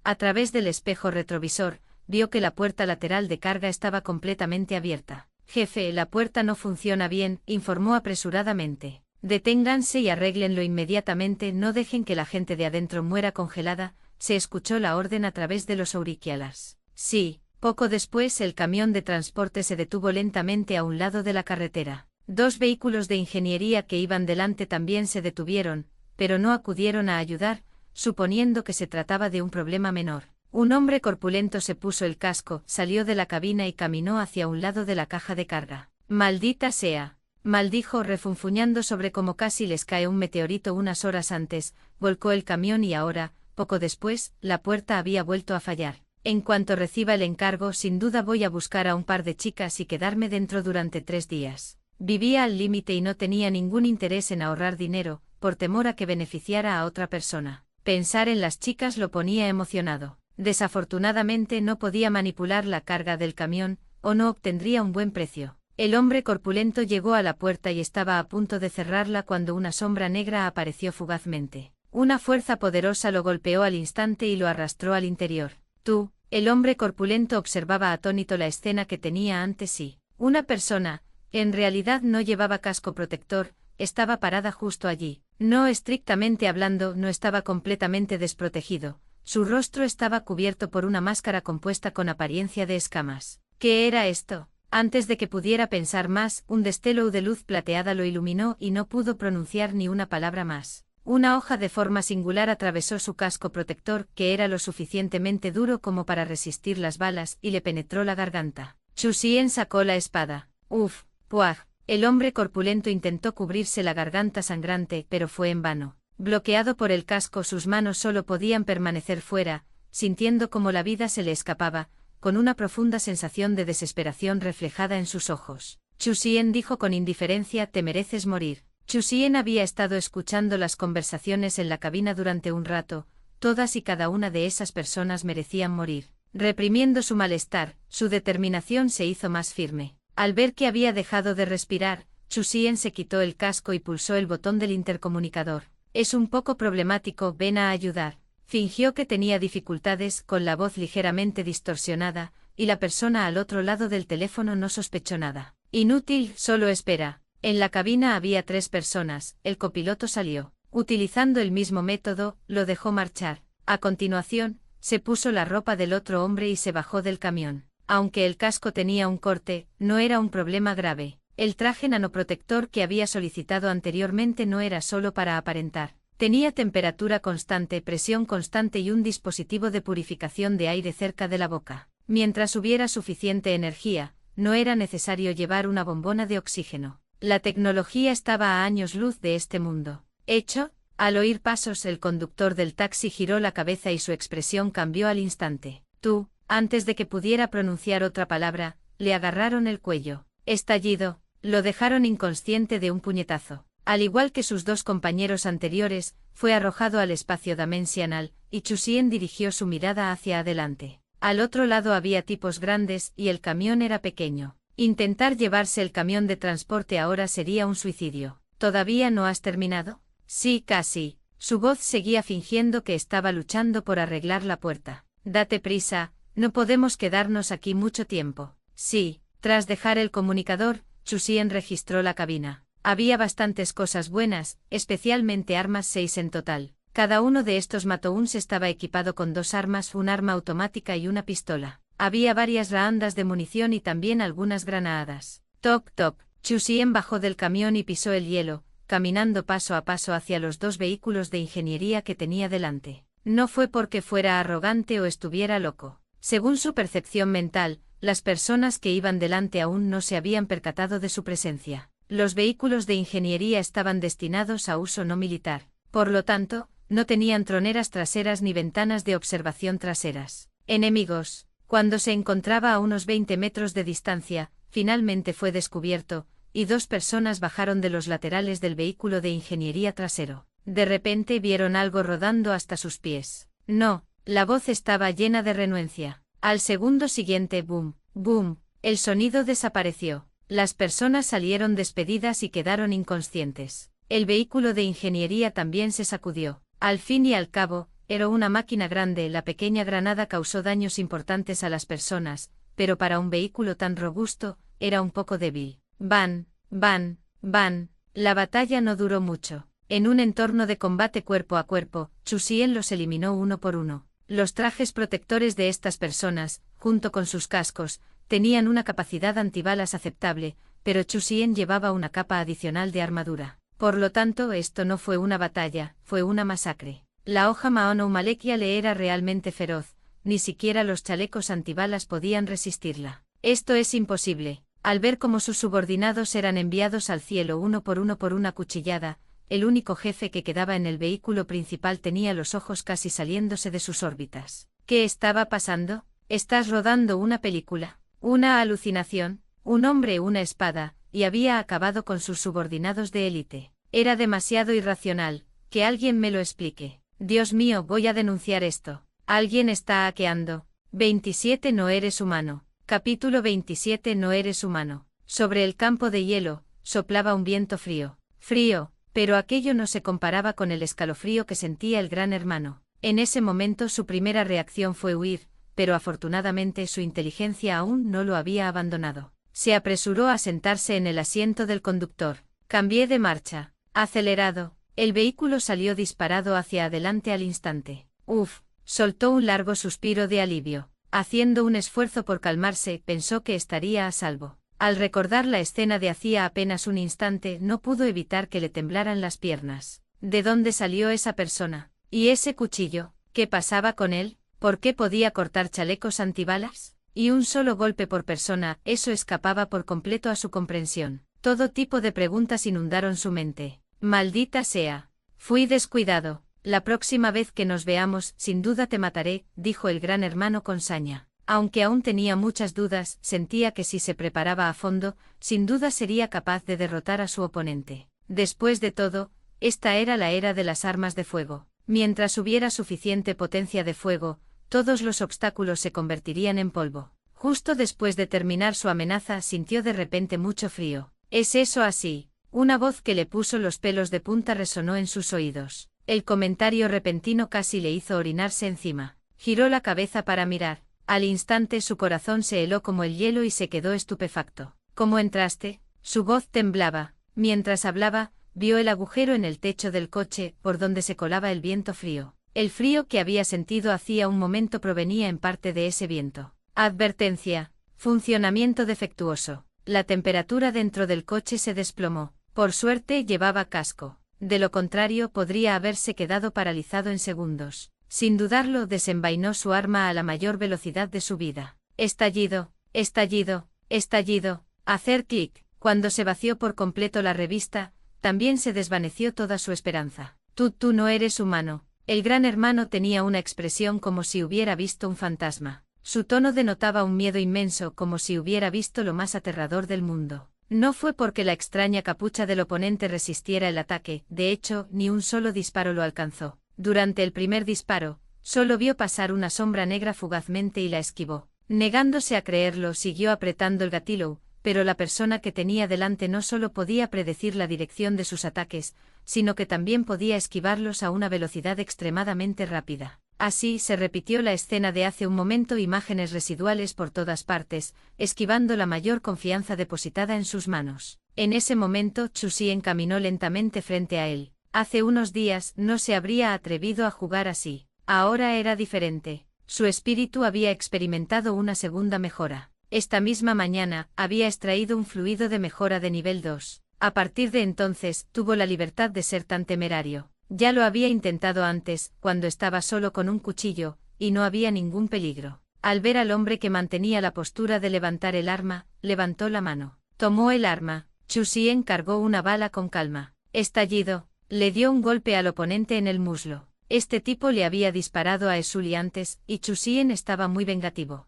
A través del espejo retrovisor, vio que la puerta lateral de carga estaba completamente abierta. Jefe, la puerta no funciona bien, informó apresuradamente. Deténganse y arréglenlo inmediatamente, no dejen que la gente de adentro muera congelada, se escuchó la orden a través de los auriculares. Sí. Poco después el camión de transporte se detuvo lentamente a un lado de la carretera. Dos vehículos de ingeniería que iban delante también se detuvieron, pero no acudieron a ayudar, suponiendo que se trataba de un problema menor. Un hombre corpulento se puso el casco, salió de la cabina y caminó hacia un lado de la caja de carga. «Maldita sea», maldijo refunfuñando sobre cómo casi les cae un meteorito unas horas antes, volcó el camión y ahora, poco después, la puerta había vuelto a fallar. En cuanto reciba el encargo, sin duda voy a buscar a un par de chicas y quedarme dentro durante 3 días. Vivía al límite y no tenía ningún interés en ahorrar dinero, por temor a que beneficiara a otra persona. Pensar en las chicas lo ponía emocionado. Desafortunadamente no podía manipular la carga del camión, o no obtendría un buen precio. El hombre corpulento llegó a la puerta y estaba a punto de cerrarla cuando una sombra negra apareció fugazmente. Una fuerza poderosa lo golpeó al instante y lo arrastró al interior. Tú, el hombre corpulento observaba atónito la escena que tenía ante sí. Una persona, en realidad no llevaba casco protector, estaba parada justo allí. No estrictamente hablando, no estaba completamente desprotegido. Su rostro estaba cubierto por una máscara compuesta con apariencia de escamas. ¿Qué era esto? Antes de que pudiera pensar más, un destello de luz plateada lo iluminó y no pudo pronunciar ni una palabra más. Una hoja de forma singular atravesó su casco protector, que era lo suficientemente duro como para resistir las balas, y le penetró la garganta. Chu Xian sacó la espada. Uf, puaj. El hombre corpulento intentó cubrirse la garganta sangrante, pero fue en vano. Bloqueado por el casco, sus manos solo podían permanecer fuera, sintiendo como la vida se le escapaba, con una profunda sensación de desesperación reflejada en sus ojos. Chu Xian dijo con indiferencia: «Te mereces morir». Chu Xian había estado escuchando las conversaciones en la cabina durante un rato. Todas y cada una de esas personas merecían morir. Reprimiendo su malestar, su determinación se hizo más firme. Al ver que había dejado de respirar, Chu Xian se quitó el casco y pulsó el botón del intercomunicador. «Es un poco problemático, ven a ayudar». Fingió que tenía dificultades, con la voz ligeramente distorsionada, y la persona al otro lado del teléfono no sospechó nada. «Inútil, solo espera». En la cabina había 3 personas, el copiloto salió. Utilizando el mismo método, lo dejó marchar. A continuación, se puso la ropa del otro hombre y se bajó del camión. Aunque el casco tenía un corte, no era un problema grave. El traje nanoprotector que había solicitado anteriormente no era solo para aparentar. Tenía temperatura constante, presión constante y un dispositivo de purificación de aire cerca de la boca. Mientras hubiera suficiente energía, no era necesario llevar una bombona de oxígeno. La tecnología estaba a años luz de este mundo. ¿Hecho? Al oír pasos, el conductor del taxi giró la cabeza y su expresión cambió al instante. Tú, antes de que pudiera pronunciar otra palabra, le agarraron el cuello. Estallido, lo dejaron inconsciente de un puñetazo. Al igual que sus 2 compañeros anteriores, fue arrojado al espacio dimensional, y Chu Xian dirigió su mirada hacia adelante. Al otro lado había tipos grandes, y el camión era pequeño. Intentar llevarse el camión de transporte ahora sería un suicidio. ¿Todavía no has terminado? Sí, casi. Su voz seguía fingiendo que estaba luchando por arreglar la puerta. Date prisa, no podemos quedarnos aquí mucho tiempo. Sí. Tras dejar el comunicador, Chu Xian registró la cabina. Había bastantes cosas buenas, especialmente armas, 6 en total. Cada uno de estos matouns estaba equipado con 2 armas, un arma automática y una pistola. Había varias raandas de munición y también algunas granadas. Toc toc. Chu Xian bajó del camión y pisó el hielo, caminando paso a paso hacia los 2 vehículos de ingeniería que tenía delante. No fue porque fuera arrogante o estuviera loco. Según su percepción mental, las personas que iban delante aún no se habían percatado de su presencia. Los vehículos de ingeniería estaban destinados a uso no militar. Por lo tanto, no tenían troneras traseras ni ventanas de observación traseras. Enemigos. Cuando se encontraba a unos 20 metros de distancia, finalmente fue descubierto, y 2 personas bajaron de los laterales del vehículo de ingeniería trasero. De repente vieron algo rodando hasta sus pies. No, la voz estaba llena de renuencia. Al segundo siguiente, boom, boom, el sonido desapareció. Las personas salieron despedidas y quedaron inconscientes. El vehículo de ingeniería también se sacudió. Al fin y al cabo, era una máquina grande. La pequeña granada causó daños importantes a las personas, pero para un vehículo tan robusto, era un poco débil. Van, van, van. La batalla no duró mucho. En un entorno de combate cuerpo a cuerpo, Chu Xian los eliminó uno por uno. Los trajes protectores de estas personas, junto con sus cascos, tenían una capacidad antibalas aceptable, pero Chu Xian llevaba una capa adicional de armadura. Por lo tanto, esto no fue una batalla, fue una masacre. La hoja Maono Malekia le era realmente feroz, ni siquiera los chalecos antibalas podían resistirla. Esto es imposible. Al ver cómo sus subordinados eran enviados al cielo uno por una cuchillada, el único jefe que quedaba en el vehículo principal tenía los ojos casi saliéndose de sus órbitas. ¿Qué estaba pasando? Estás rodando una película. Una alucinación, un hombre, una espada, y había acabado con sus subordinados de élite. Era demasiado irracional, que alguien me lo explique. Dios mío, voy a denunciar esto. Alguien está hackeando. 27 No eres humano. Capítulo 27 No eres humano. Sobre el campo de hielo, soplaba un viento frío. Frío, pero aquello no se comparaba con el escalofrío que sentía el Gran Hermano. En ese momento su primera reacción fue huir, pero afortunadamente su inteligencia aún no lo había abandonado. Se apresuró a sentarse en el asiento del conductor. Cambié de marcha. Acelerado. El vehículo salió disparado hacia adelante al instante. Uf, soltó un largo suspiro de alivio. Haciendo un esfuerzo por calmarse, pensó que estaría a salvo. Al recordar la escena de hacía apenas un instante, no pudo evitar que le temblaran las piernas. ¿De dónde salió esa persona? ¿Y ese cuchillo? ¿Qué pasaba con él? ¿Por qué podía cortar chalecos antibalas? Y un solo golpe por persona, eso escapaba por completo a su comprensión. Todo tipo de preguntas inundaron su mente. Maldita sea. Fui descuidado. La próxima vez que nos veamos, sin duda te mataré, dijo el Gran Hermano con saña. Aunque aún tenía muchas dudas, sentía que si se preparaba a fondo, sin duda sería capaz de derrotar a su oponente. Después de todo, esta era la era de las armas de fuego. Mientras hubiera suficiente potencia de fuego, todos los obstáculos se convertirían en polvo. Justo después de terminar su amenaza, sintió de repente mucho frío. ¿Es eso así? Una voz que le puso los pelos de punta resonó en sus oídos. El comentario repentino casi le hizo orinarse encima. Giró la cabeza para mirar. Al instante su corazón se heló como el hielo y se quedó estupefacto. ¿Cómo entraste? Su voz temblaba. Mientras hablaba, vio el agujero en el techo del coche, por donde se colaba el viento frío. El frío que había sentido hacía un momento provenía en parte de ese viento. Advertencia. Funcionamiento defectuoso. La temperatura dentro del coche se desplomó. Por suerte llevaba casco. De lo contrario podría haberse quedado paralizado en segundos. Sin dudarlo, desenvainó su arma a la mayor velocidad de su vida. Estallido, estallido, estallido. Hacer clic. Cuando se vació por completo la revista, también se desvaneció toda su esperanza. Tú no eres humano. El Gran Hermano tenía una expresión como si hubiera visto un fantasma. Su tono denotaba un miedo inmenso, como si hubiera visto lo más aterrador del mundo. No fue porque la extraña capucha del oponente resistiera el ataque, de hecho, ni un solo disparo lo alcanzó. Durante el primer disparo, solo vio pasar una sombra negra fugazmente y la esquivó. Negándose a creerlo, siguió apretando el gatillo, pero la persona que tenía delante no solo podía predecir la dirección de sus ataques, sino que también podía esquivarlos a una velocidad extremadamente rápida. Así se repitió la escena de hace un momento, imágenes residuales por todas partes, esquivando la mayor confianza depositada en sus manos. En ese momento Chu Xian caminó lentamente frente a él. Hace unos días no se habría atrevido a jugar así. Ahora era diferente. Su espíritu había experimentado una segunda mejora. Esta misma mañana, había extraído un fluido de mejora de nivel 2. A partir de entonces, tuvo la libertad de ser tan temerario. Ya lo había intentado antes, cuando estaba solo con un cuchillo, y no había ningún peligro. Al ver al hombre que mantenía la postura de levantar el arma, levantó la mano. Tomó el arma. Chu Xian cargó una bala con calma. Estallido. Le dio un golpe al oponente en el muslo. Este tipo le había disparado a Esuli antes, y Chu Xian estaba muy vengativo.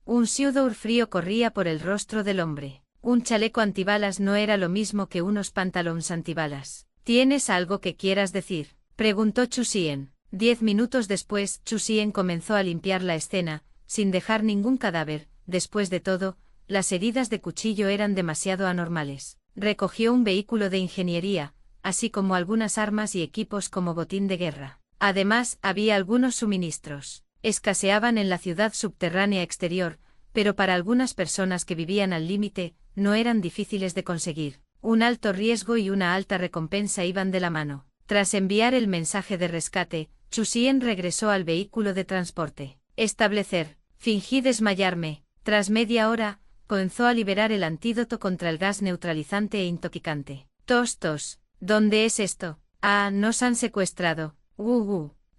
Un sudor frío corría por el rostro del hombre. Un chaleco antibalas no era lo mismo que unos pantalones antibalas. ¿Tienes algo que quieras decir?, preguntó Chu Xian. 10 minutos después, Chu Xian comenzó a limpiar la escena, sin dejar ningún cadáver. Después de todo, las heridas de cuchillo eran demasiado anormales. Recogió un vehículo de ingeniería, así como algunas armas y equipos como botín de guerra. Además, había algunos suministros. Escaseaban en la ciudad subterránea exterior, pero para algunas personas que vivían al límite, no eran difíciles de conseguir. Un alto riesgo y una alta recompensa iban de la mano. Tras enviar el mensaje de rescate, Chu Xian regresó al vehículo de transporte. Establecer. Fingí desmayarme. Tras media hora, comenzó a liberar el antídoto contra el gas neutralizante e intoxicante. Tos. ¿Dónde es esto? Nos han secuestrado.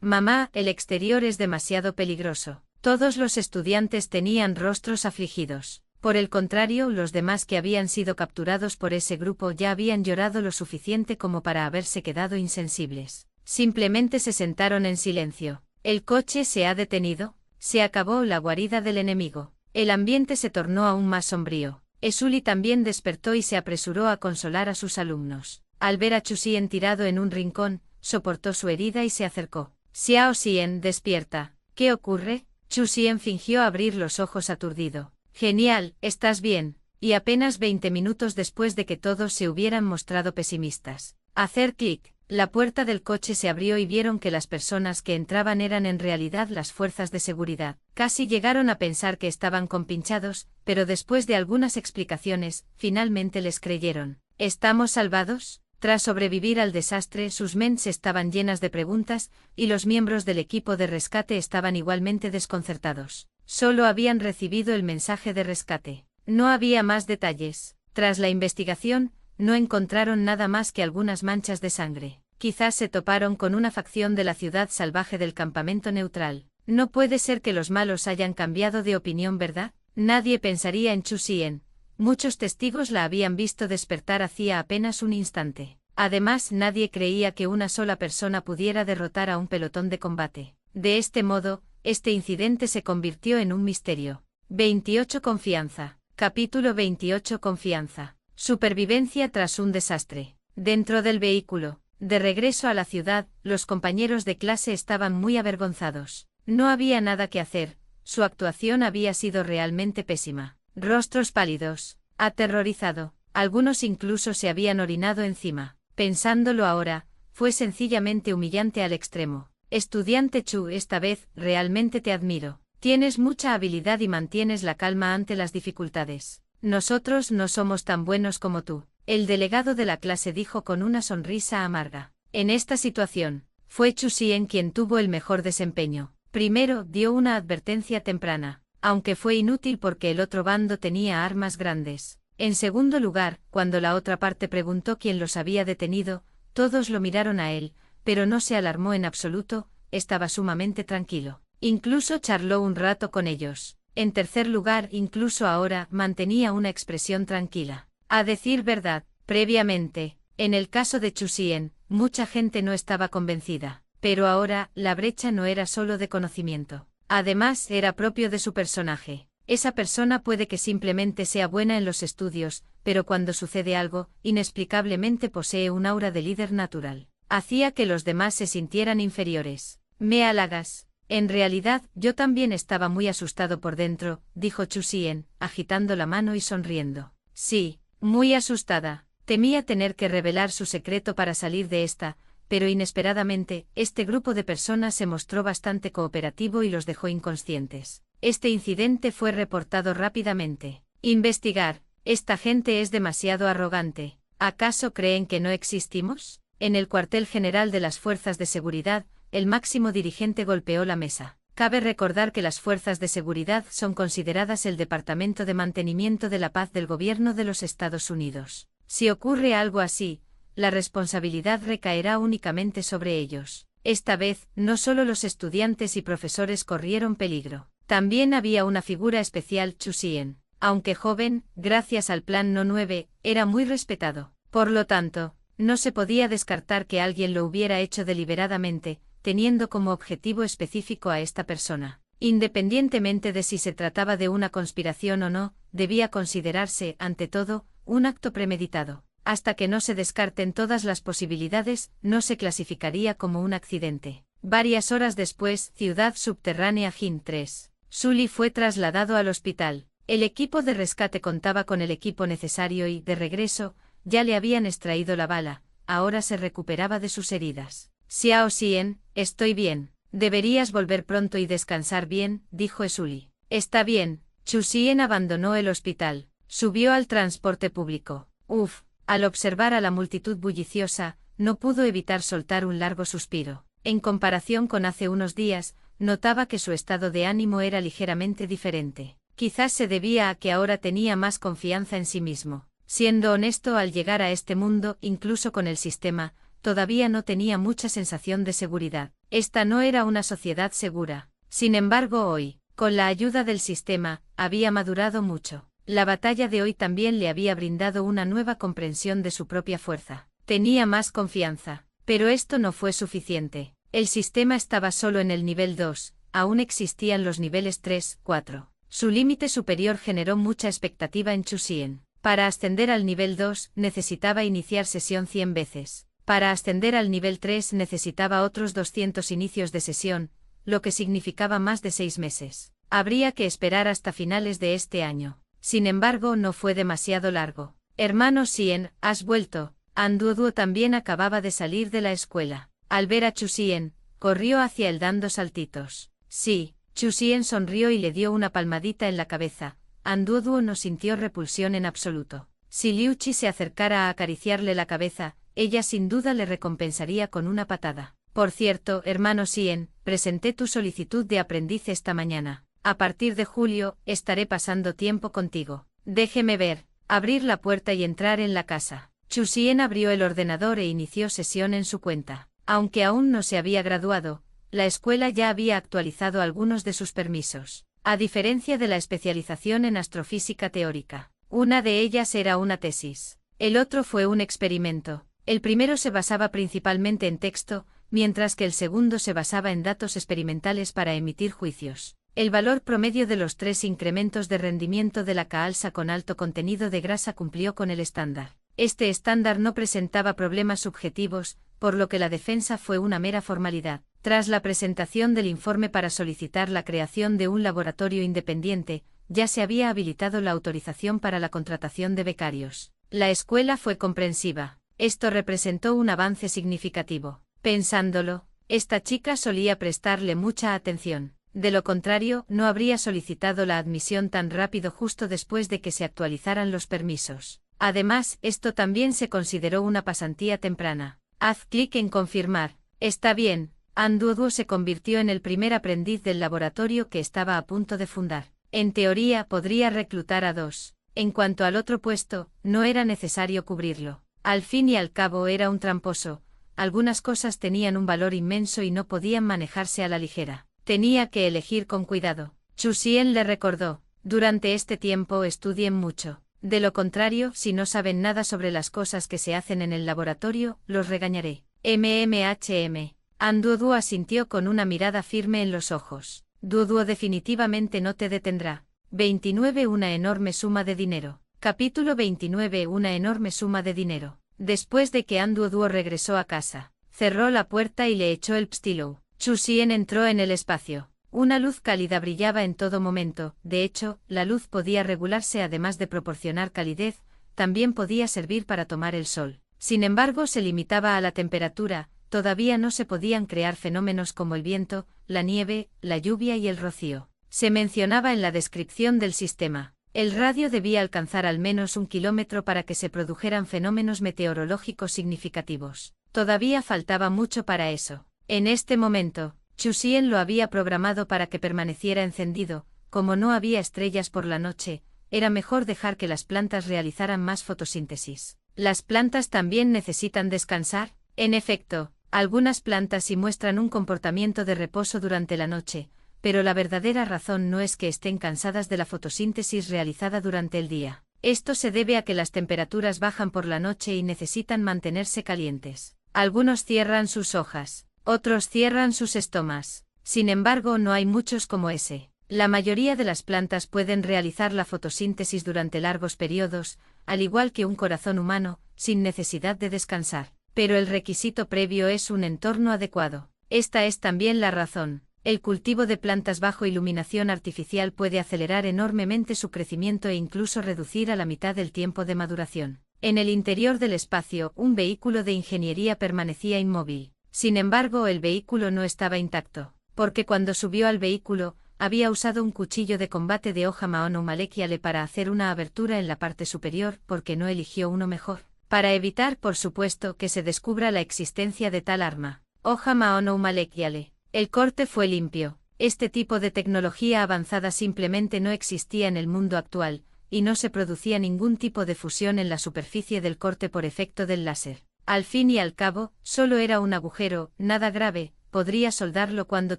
Mamá, el exterior es demasiado peligroso. Todos los estudiantes tenían rostros afligidos. Por el contrario, los demás que habían sido capturados por ese grupo ya habían llorado lo suficiente como para haberse quedado insensibles. Simplemente se sentaron en silencio. El coche se ha detenido. Se acabó la guarida del enemigo. El ambiente se tornó aún más sombrío. Sully también despertó y se apresuró a consolar a sus alumnos. Al ver a Chu Xian tirado en un rincón, soportó su herida y se acercó. Xiao Xian, despierta. ¿Qué ocurre? Chu Xian fingió abrir los ojos aturdido. Genial, ¿estás bien? Y apenas 20 minutos después de que todos se hubieran mostrado pesimistas. Hacer clic. La puerta del coche se abrió y vieron que las personas que entraban eran en realidad las fuerzas de seguridad. Casi llegaron a pensar que estaban compinchados, pero después de algunas explicaciones, finalmente les creyeron. ¿Estamos salvados? Tras sobrevivir al desastre, sus mentes estaban llenas de preguntas, y los miembros del equipo de rescate estaban igualmente desconcertados. Solo habían recibido el mensaje de rescate. No había más detalles. Tras la investigación, no encontraron nada más que algunas manchas de sangre. Quizás se toparon con una facción de la ciudad salvaje del campamento neutral. No puede ser que los malos hayan cambiado de opinión, ¿verdad? Nadie pensaría en Chu Xian. Muchos testigos la habían visto despertar hacía apenas un instante. Además, nadie creía que una sola persona pudiera derrotar a un pelotón de combate. De este modo, este incidente se convirtió en un misterio. 28 Confianza. Capítulo 28 Confianza. Supervivencia tras un desastre. Dentro del vehículo, de regreso a la ciudad, los compañeros de clase estaban muy avergonzados. No había nada que hacer, su actuación había sido realmente pésima. Rostros pálidos, aterrorizado, algunos incluso se habían orinado encima. Pensándolo ahora, fue sencillamente humillante al extremo. Estudiante Chu, esta vez, realmente te admiro. Tienes mucha habilidad y mantienes la calma ante las dificultades. Nosotros no somos tan buenos como tú, el delegado de la clase dijo con una sonrisa amarga. En esta situación, fue Chu Xian quien tuvo el mejor desempeño. Primero, dio una advertencia temprana, aunque fue inútil porque el otro bando tenía armas grandes. En segundo lugar, cuando la otra parte preguntó quién los había detenido, todos lo miraron a él, pero no se alarmó en absoluto, estaba sumamente tranquilo. Incluso charló un rato con ellos. En tercer lugar, incluso ahora, mantenía una expresión tranquila. A decir verdad, previamente, en el caso de Chu Xian, mucha gente no estaba convencida. Pero ahora, la brecha no era solo de conocimiento. Además, era propio de su personaje. Esa persona puede que simplemente sea buena en los estudios, pero cuando sucede algo, inexplicablemente posee un aura de líder natural. Hacía que los demás se sintieran inferiores. Me halagas. En realidad, yo también estaba muy asustado por dentro, dijo Chu Xian, agitando la mano y sonriendo. Sí, muy asustada. Temía tener que revelar su secreto para salir de esta, pero inesperadamente, este grupo de personas se mostró bastante cooperativo y los dejó inconscientes. Este incidente fue reportado rápidamente. Investigar. Esta gente es demasiado arrogante. ¿Acaso creen que no existimos? En el cuartel general de las fuerzas de seguridad, el máximo dirigente golpeó la mesa. Cabe recordar que las fuerzas de seguridad son consideradas el Departamento de Mantenimiento de la Paz del Gobierno de los Estados Unidos. Si ocurre algo así, la responsabilidad recaerá únicamente sobre ellos. Esta vez, no solo los estudiantes y profesores corrieron peligro. También había una figura especial, Chu Xian. Aunque joven, gracias al Plan No 9, era muy respetado. Por lo tanto, no se podía descartar que alguien lo hubiera hecho deliberadamente, teniendo como objetivo específico a esta persona. Independientemente de si se trataba de una conspiración o no, debía considerarse, ante todo, un acto premeditado. Hasta que no se descarten todas las posibilidades, no se clasificaría como un accidente. Varias horas después, Ciudad Subterránea Jin 3. Sully fue trasladado al hospital. El equipo de rescate contaba con el equipo necesario y, de regreso, ya le habían extraído la bala, ahora se recuperaba de sus heridas. Xiao Xian, estoy bien. Deberías volver pronto y descansar bien, dijo Sully. Está bien. Chu Xian abandonó el hospital. Subió al transporte público. Uf. Al observar a la multitud bulliciosa, no pudo evitar soltar un largo suspiro. En comparación con hace unos días, notaba que su estado de ánimo era ligeramente diferente. Quizás se debía a que ahora tenía más confianza en sí mismo. Siendo honesto, al llegar a este mundo, incluso con el sistema, todavía no tenía mucha sensación de seguridad. Esta no era una sociedad segura. Sin embargo, hoy, con la ayuda del sistema, había madurado mucho. La batalla de hoy también le había brindado una nueva comprensión de su propia fuerza. Tenía más confianza. Pero esto no fue suficiente. El sistema estaba solo en el nivel 2, aún existían los niveles 3, 4. Su límite superior generó mucha expectativa en Chusien. Para ascender al nivel 2, necesitaba iniciar sesión 100 veces. Para ascender al nivel 3 necesitaba otros 200 inicios de sesión, lo que significaba más de 6 meses. Habría que esperar hasta finales de este año. Sin embargo, no fue demasiado largo. Hermano Sien, ¿has vuelto? Anduoduo también acababa de salir de la escuela. Al ver a Chusien, corrió hacia él dando saltitos. Sí, Chusien sonrió y le dio una palmadita en la cabeza. Anduoduo no sintió repulsión en absoluto. Si Liu Chi se acercara a acariciarle la cabeza, ella sin duda le recompensaría con una patada. Por cierto, hermano Sien, presenté tu solicitud de aprendiz esta mañana. A partir de julio, estaré pasando tiempo contigo. Déjeme ver, abrir la puerta y entrar en la casa. Chusien abrió el ordenador e inició sesión en su cuenta. Aunque aún no se había graduado, la escuela ya había actualizado algunos de sus permisos. A diferencia de la especialización en astrofísica teórica, una de ellas era una tesis. El otro fue un experimento. El primero se basaba principalmente en texto, mientras que el segundo se basaba en datos experimentales para emitir juicios. El valor promedio de los 3 incrementos de rendimiento de la Kaalsa con alto contenido de grasa cumplió con el estándar. Este estándar no presentaba problemas subjetivos, por lo que la defensa fue una mera formalidad. Tras la presentación del informe para solicitar la creación de un laboratorio independiente, ya se había habilitado la autorización para la contratación de becarios. La escuela fue comprensiva. Esto representó un avance significativo. Pensándolo, esta chica solía prestarle mucha atención. De lo contrario, no habría solicitado la admisión tan rápido justo después de que se actualizaran los permisos. Además, esto también se consideró una pasantía temprana. Haz clic en confirmar. Está bien. Anduoduo se convirtió en el primer aprendiz del laboratorio que estaba a punto de fundar. En teoría, podría reclutar a 2. En cuanto al otro puesto, no era necesario cubrirlo. Al fin y al cabo era un tramposo. Algunas cosas tenían un valor inmenso y no podían manejarse a la ligera. Tenía que elegir con cuidado. Chusien le recordó. Durante este tiempo estudien mucho. De lo contrario, si no saben nada sobre las cosas que se hacen en el laboratorio, los regañaré. MMHM. Anduoduo asintió con una mirada firme en los ojos. Duoduo definitivamente no te detendrá. 29 Una enorme suma de dinero. Capítulo 29 Una enorme suma de dinero. Después de que Anduoduo regresó a casa, cerró la puerta y le echó el pstilo. Chusien entró en el espacio. Una luz cálida brillaba en todo momento. De hecho, la luz podía regularse además de proporcionar calidez, también podía servir para tomar el sol. Sin embargo, se limitaba a la temperatura, todavía no se podían crear fenómenos como el viento, la nieve, la lluvia y el rocío. Se mencionaba en la descripción del sistema. El radio debía alcanzar al menos 1 kilómetro para que se produjeran fenómenos meteorológicos significativos. Todavía faltaba mucho para eso. En este momento, Chusien lo había programado para que permaneciera encendido. Como no había estrellas por la noche, era mejor dejar que las plantas realizaran más fotosíntesis. ¿Las plantas también necesitan descansar? En efecto, algunas plantas sí muestran un comportamiento de reposo durante la noche, pero la verdadera razón no es que estén cansadas de la fotosíntesis realizada durante el día. Esto se debe a que las temperaturas bajan por la noche y necesitan mantenerse calientes. Algunos cierran sus hojas. Otros cierran sus estomas. Sin embargo, no hay muchos como ese. La mayoría de las plantas pueden realizar la fotosíntesis durante largos periodos, al igual que un corazón humano, sin necesidad de descansar. Pero el requisito previo es un entorno adecuado. Esta es también la razón. El cultivo de plantas bajo iluminación artificial puede acelerar enormemente su crecimiento e incluso reducir a la mitad el tiempo de maduración. En el interior del espacio, un vehículo de ingeniería permanecía inmóvil. Sin embargo, el vehículo no estaba intacto, porque cuando subió al vehículo, había usado un cuchillo de combate de hoja Maono Malekiale para hacer una abertura en la parte superior, porque no eligió uno mejor. Para evitar, por supuesto, que se descubra la existencia de tal arma. Hoja Maono Malekiale. El corte fue limpio. Este tipo de tecnología avanzada simplemente no existía en el mundo actual, y no se producía ningún tipo de fusión en la superficie del corte por efecto del láser. Al fin y al cabo, solo era un agujero, nada grave, podría soldarlo cuando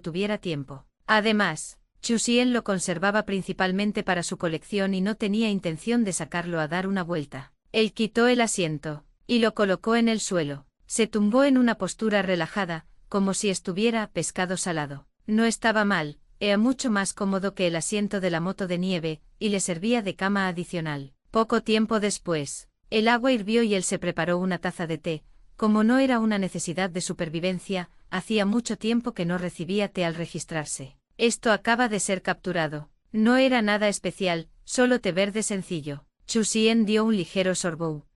tuviera tiempo. Además, Chu Xian lo conservaba principalmente para su colección y no tenía intención de sacarlo a dar una vuelta. Él quitó el asiento y lo colocó en el suelo. Se tumbó en una postura relajada, como si estuviera pescado salado. No estaba mal, era mucho más cómodo que el asiento de la moto de nieve, y le servía de cama adicional. Poco tiempo después, el agua hirvió y él se preparó una taza de té. Como no era una necesidad de supervivencia, hacía mucho tiempo que no recibía té al registrarse. Esto acaba de ser capturado. No era nada especial, solo té verde sencillo. Chu Xian dio un ligero sorbo.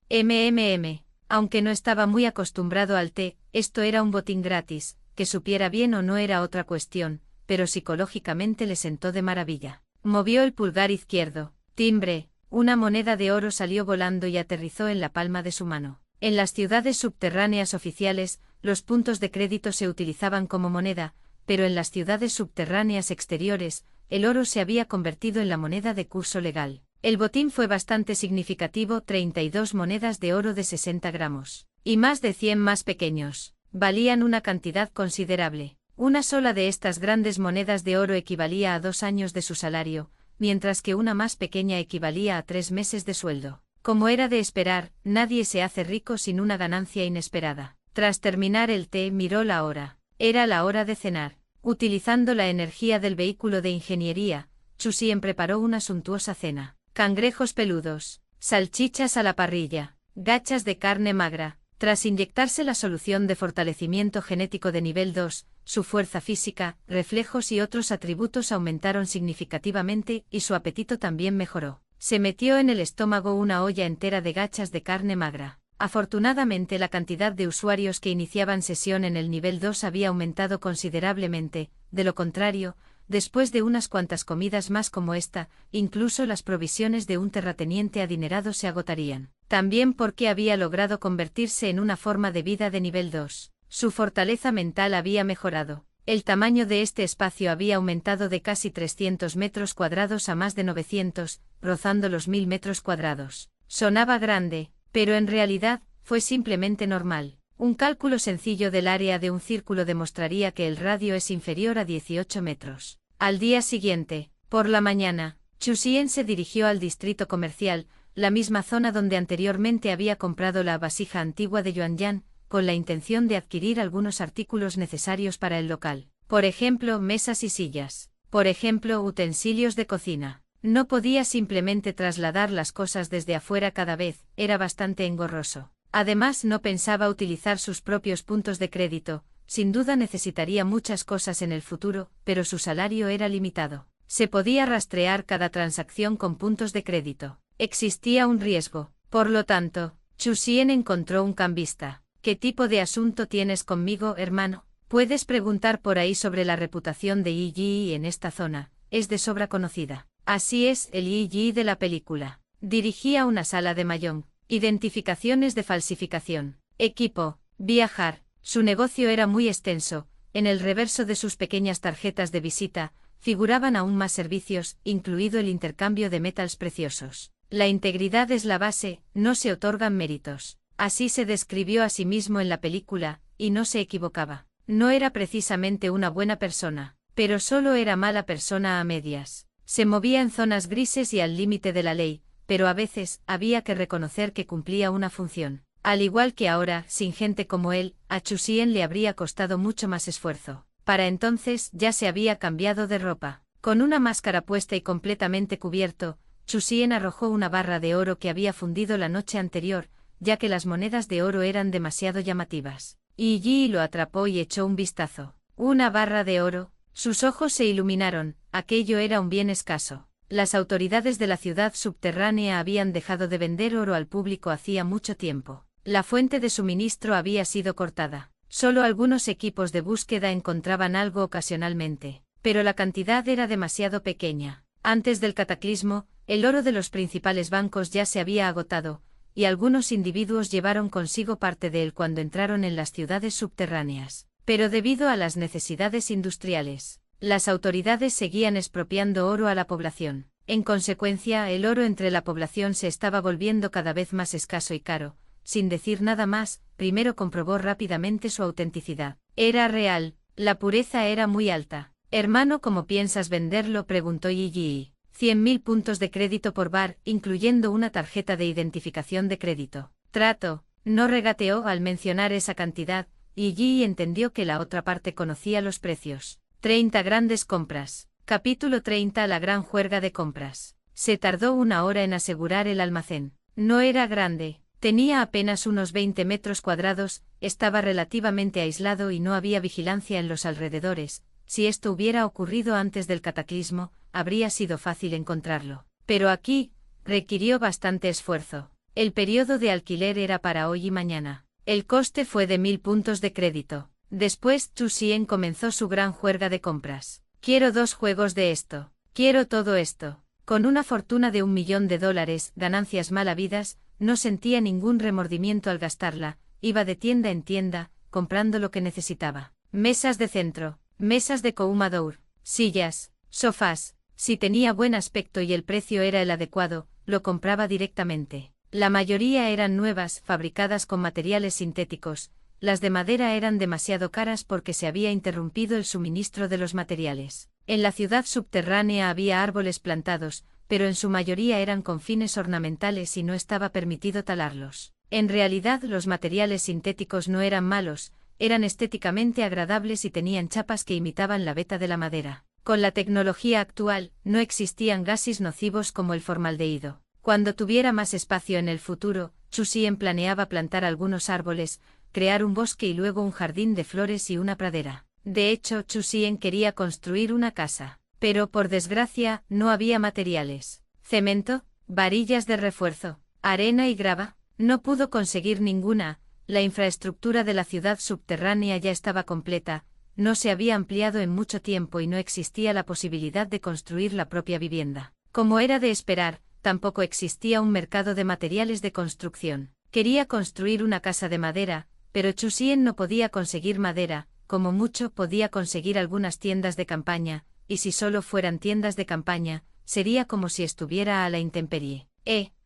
Aunque no estaba muy acostumbrado al té, esto era un botín gratis, que supiera bien o no era otra cuestión, pero psicológicamente le sentó de maravilla. Movió el pulgar izquierdo. Timbre. Una moneda de oro salió volando y aterrizó en la palma de su mano. En las ciudades subterráneas oficiales, los puntos de crédito se utilizaban como moneda, pero en las ciudades subterráneas exteriores, el oro se había convertido en la moneda de curso legal. El botín fue bastante significativo: 32 monedas de oro de 60 gramos. Y más de 100 más pequeños. Valían una cantidad considerable. Una sola de estas grandes monedas de oro equivalía a 2 años de su salario, mientras que una más pequeña equivalía a 3 meses de sueldo. Como era de esperar, nadie se hace rico sin una ganancia inesperada. Tras terminar el té, miró la hora. Era la hora de cenar. Utilizando la energía del vehículo de ingeniería, Chu Xian preparó una suntuosa cena. Cangrejos peludos, salchichas a la parrilla, gachas de carne magra. Tras inyectarse la solución de fortalecimiento genético de nivel 2, su fuerza física, reflejos y otros atributos aumentaron significativamente y su apetito también mejoró. Se metió en el estómago una olla entera de gachas de carne magra. Afortunadamente la cantidad de usuarios que iniciaban sesión en el nivel 2 había aumentado considerablemente, de lo contrario, después de unas cuantas comidas más como esta, incluso las provisiones de un terrateniente adinerado se agotarían. También porque había logrado convertirse en una forma de vida de nivel 2. Su fortaleza mental había mejorado. El tamaño de este espacio había aumentado de casi 300 metros cuadrados a más de 900, rozando los 1000 metros cuadrados. Sonaba grande, pero en realidad, fue simplemente normal. Un cálculo sencillo del área de un círculo demostraría que el radio es inferior a 18 metros. Al día siguiente, por la mañana, Chu Xian se dirigió al distrito comercial, la misma zona donde anteriormente había comprado la vasija antigua de Yuanyan, con la intención de adquirir algunos artículos necesarios para el local. Por ejemplo, mesas y sillas. Por ejemplo, utensilios de cocina. No podía simplemente trasladar las cosas desde afuera cada vez, era bastante engorroso. Además, no pensaba utilizar sus propios puntos de crédito. Sin duda necesitaría muchas cosas en el futuro, pero su salario era limitado. Se podía rastrear cada transacción con puntos de crédito. Existía un riesgo. Por lo tanto, Chu Xian encontró un cambista. ¿Qué tipo de asunto tienes conmigo, hermano? Puedes preguntar por ahí sobre la reputación de Yi Yi en esta zona. Es de sobra conocida. Así es, el Yi Yi de la película. Dirigía una sala de mahjong. Identificaciones de falsificación. Equipo. Viajar. Su negocio era muy extenso. En el reverso de sus pequeñas tarjetas de visita, figuraban aún más servicios, incluido el intercambio de metales preciosos. La integridad es la base, no se otorgan méritos. Así se describió a sí mismo en la película, y no se equivocaba. No era precisamente una buena persona, pero solo era mala persona a medias. Se movía en zonas grises y al límite de la ley, pero a veces había que reconocer que cumplía una función. Al igual que ahora, sin gente como él, a Chu Xian le habría costado mucho más esfuerzo. Para entonces ya se había cambiado de ropa. Con una máscara puesta y completamente cubierto, Chu Xian arrojó una barra de oro que había fundido la noche anterior, ya que las monedas de oro eran demasiado llamativas. Yi Yi lo atrapó y echó un vistazo. ¿Una barra de oro? Sus ojos se iluminaron, aquello era un bien escaso. Las autoridades de la ciudad subterránea habían dejado de vender oro al público hacía mucho tiempo. La fuente de suministro había sido cortada. Solo algunos equipos de búsqueda encontraban algo ocasionalmente, pero la cantidad era demasiado pequeña. Antes del cataclismo, el oro de los principales bancos ya se había agotado, y algunos individuos llevaron consigo parte de él cuando entraron en las ciudades subterráneas. Pero debido a las necesidades industriales, las autoridades seguían expropiando oro a la población. En consecuencia, el oro entre la población se estaba volviendo cada vez más escaso y caro. Sin decir nada más, primero comprobó rápidamente su autenticidad. Era real, la pureza era muy alta. Hermano, ¿cómo piensas venderlo?, preguntó Yi. 100.000 puntos de crédito por bar, incluyendo una tarjeta de identificación de crédito. Trato. No regateó al mencionar esa cantidad, y Yi entendió que la otra parte conocía los precios. 30 grandes compras. Capítulo 30. La gran juerga de compras. Se tardó 1 hora en asegurar el almacén. No era grande. Tenía apenas unos 20 metros cuadrados, estaba relativamente aislado y no había vigilancia en los alrededores. Si esto hubiera ocurrido antes del cataclismo, habría sido fácil encontrarlo. Pero aquí, requirió bastante esfuerzo. El periodo de alquiler era para hoy y mañana. El coste fue de 1.000 puntos de crédito. Después, Chu Xian comenzó su gran juerga de compras. Quiero 2 juegos de esto. Quiero todo esto. Con una fortuna de $1.000.000, ganancias mal habidas, no sentía ningún remordimiento al gastarla, iba de tienda en tienda, comprando lo que necesitaba. Mesas de centro, mesas de Koumadour, sillas, sofás. Si tenía buen aspecto y el precio era el adecuado, lo compraba directamente. La mayoría eran nuevas, fabricadas con materiales sintéticos. Las de madera eran demasiado caras porque se había interrumpido el suministro de los materiales. En la ciudad subterránea había árboles plantados, pero en su mayoría eran con fines ornamentales y no estaba permitido talarlos. En realidad los materiales sintéticos no eran malos, eran estéticamente agradables y tenían chapas que imitaban la veta de la madera. Con la tecnología actual, no existían gases nocivos como el formaldehído. Cuando tuviera más espacio en el futuro, Chu Xian planeaba plantar algunos árboles, crear un bosque y luego un jardín de flores y una pradera. De hecho, Chu Xian quería construir una casa. Pero por desgracia, no había materiales. Cemento, varillas de refuerzo, arena y grava. No pudo conseguir ninguna. La infraestructura de la ciudad subterránea ya estaba completa, no se había ampliado en mucho tiempo y no existía la posibilidad de construir la propia vivienda. Como era de esperar, tampoco existía un mercado de materiales de construcción. Quería construir una casa de madera, pero Chu Xian no podía conseguir madera, como mucho podía conseguir algunas tiendas de campaña, y si solo fueran tiendas de campaña, sería como si estuviera a la intemperie.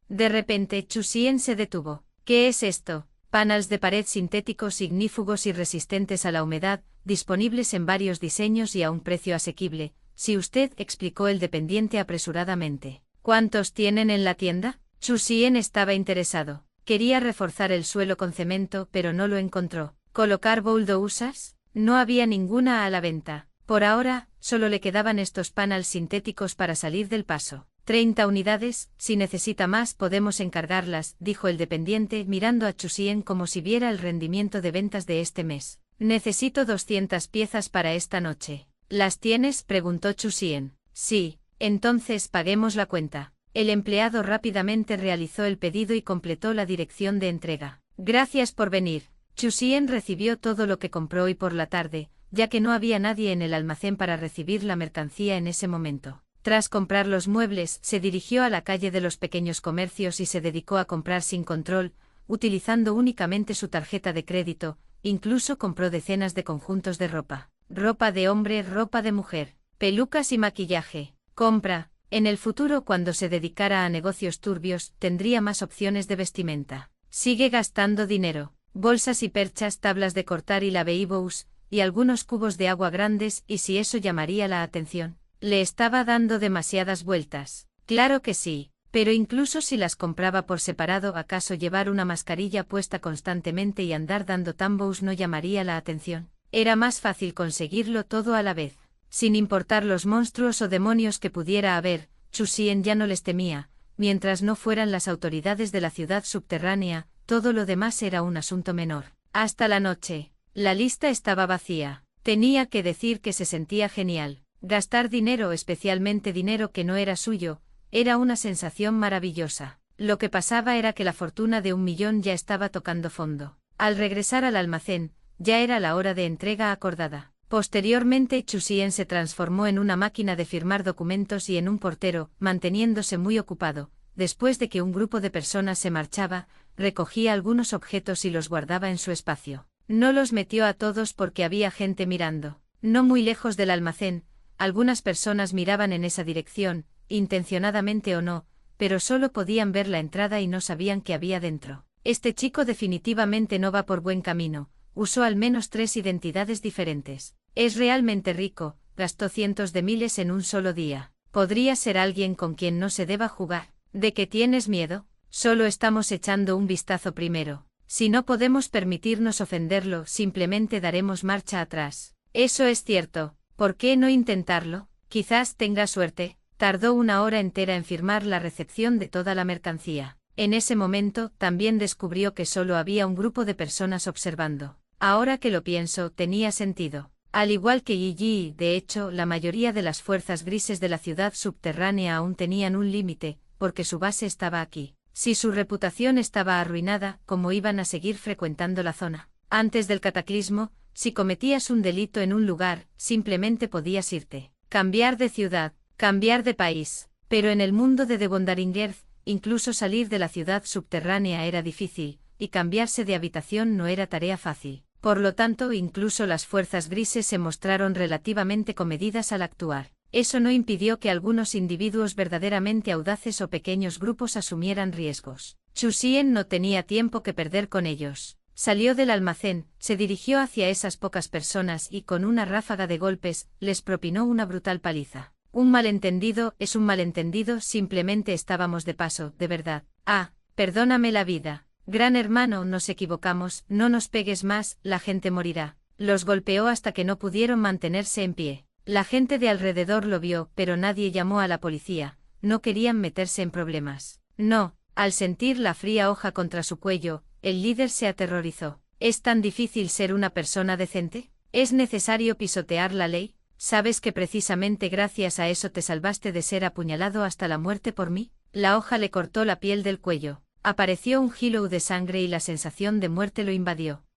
De repente Chu Xian se detuvo. ¿Qué es esto? Panels de pared sintéticos ignífugos y resistentes a la humedad, disponibles en varios diseños y a un precio asequible. Si usted, explicó el dependiente apresuradamente. ¿Cuántos tienen en la tienda? Chu Xian estaba interesado. Quería reforzar el suelo con cemento, pero no lo encontró. ¿Colocar bouldosas? No había ninguna a la venta. Por ahora, solo le quedaban estos panels sintéticos para salir del paso. 30 unidades, si necesita más podemos encargarlas, dijo el dependiente mirando a Chu Xian como si viera el rendimiento de ventas de este mes. Necesito 200 piezas para esta noche. ¿Las tienes?, preguntó Chu Xian. Sí, entonces paguemos la cuenta. El empleado rápidamente realizó el pedido y completó la dirección de entrega. Gracias por venir. Chu Xian recibió todo lo que compró hoy por la tarde, ya que no había nadie en el almacén para recibir la mercancía en ese momento. Tras comprar los muebles, se dirigió a la calle de los pequeños comercios y se dedicó a comprar sin control, utilizando únicamente su tarjeta de crédito. Incluso compró decenas de conjuntos de ropa. Ropa de hombre, ropa de mujer, pelucas y maquillaje. Compra. En el futuro, cuando se dedicara a negocios turbios, tendría más opciones de vestimenta. Sigue gastando dinero. Bolsas y perchas, tablas de cortar y lavabos, y algunos cubos de agua grandes, y si eso llamaría la atención. Le estaba dando demasiadas vueltas. Claro que sí, pero incluso si las compraba por separado, ¿acaso llevar una mascarilla puesta constantemente y andar dando tambos no llamaría la atención? Era más fácil conseguirlo todo a la vez. Sin importar los monstruos o demonios que pudiera haber, Chu Xian ya no les temía. Mientras no fueran las autoridades de la ciudad subterránea, todo lo demás era un asunto menor. Hasta la noche. La lista estaba vacía. Tenía que decir que se sentía genial. Gastar dinero, especialmente dinero que no era suyo, era una sensación maravillosa. Lo que pasaba era que la fortuna de 1 millón ya estaba tocando fondo. Al regresar al almacén, ya era la hora de entrega acordada. Posteriormente, Chu Xian se transformó en una máquina de firmar documentos y en un portero, manteniéndose muy ocupado. Después de que un grupo de personas se marchaba, recogía algunos objetos y los guardaba en su espacio. No los metió a todos porque había gente mirando. No muy lejos del almacén, algunas personas miraban en esa dirección, intencionadamente o no, pero solo podían ver la entrada y no sabían qué había dentro. Este chico definitivamente no va por buen camino. Usó al menos 3 identidades diferentes. Es realmente rico, gastó cientos de miles en un solo día. Podría ser alguien con quien no se deba jugar. ¿De qué tienes miedo? Solo estamos echando un vistazo primero. Si no podemos permitirnos ofenderlo, simplemente daremos marcha atrás. Eso es cierto. ¿Por qué no intentarlo? Quizás tenga suerte. Tardó una hora entera en firmar la recepción de toda la mercancía. En ese momento, también descubrió que solo había un grupo de personas observando. Ahora que lo pienso, tenía sentido. Al igual que Yi, de hecho, la mayoría de las fuerzas grises de la ciudad subterránea aún tenían un límite, porque su base estaba aquí. Si su reputación estaba arruinada, ¿cómo iban a seguir frecuentando la zona? Antes del cataclismo, si cometías un delito en un lugar, simplemente podías irte. Cambiar de ciudad, cambiar de país. Pero en el mundo de Devondaringerd, incluso salir de la ciudad subterránea era difícil, y cambiarse de habitación no era tarea fácil. Por lo tanto, incluso las fuerzas grises se mostraron relativamente comedidas al actuar. Eso no impidió que algunos individuos verdaderamente audaces o pequeños grupos asumieran riesgos. Chu Xian no tenía tiempo que perder con ellos. Salió del almacén, se dirigió hacia esas pocas personas y con una ráfaga de golpes, les propinó una brutal paliza. Un malentendido es un malentendido, simplemente estábamos de paso, de verdad. Ah, perdóname la vida. Gran hermano, nos equivocamos, no nos pegues más, la gente morirá. Los golpeó hasta que no pudieron mantenerse en pie. La gente de alrededor lo vio, pero nadie llamó a la policía, no querían meterse en problemas. No, al sentir la fría hoja contra su cuello, el líder se aterrorizó. ¿Es tan difícil ser una persona decente? ¿Es necesario pisotear la ley? ¿Sabes que precisamente gracias a eso te salvaste de ser apuñalado hasta la muerte por mí? La hoja le cortó la piel del cuello. Apareció un hilo de sangre y la sensación de muerte lo invadió.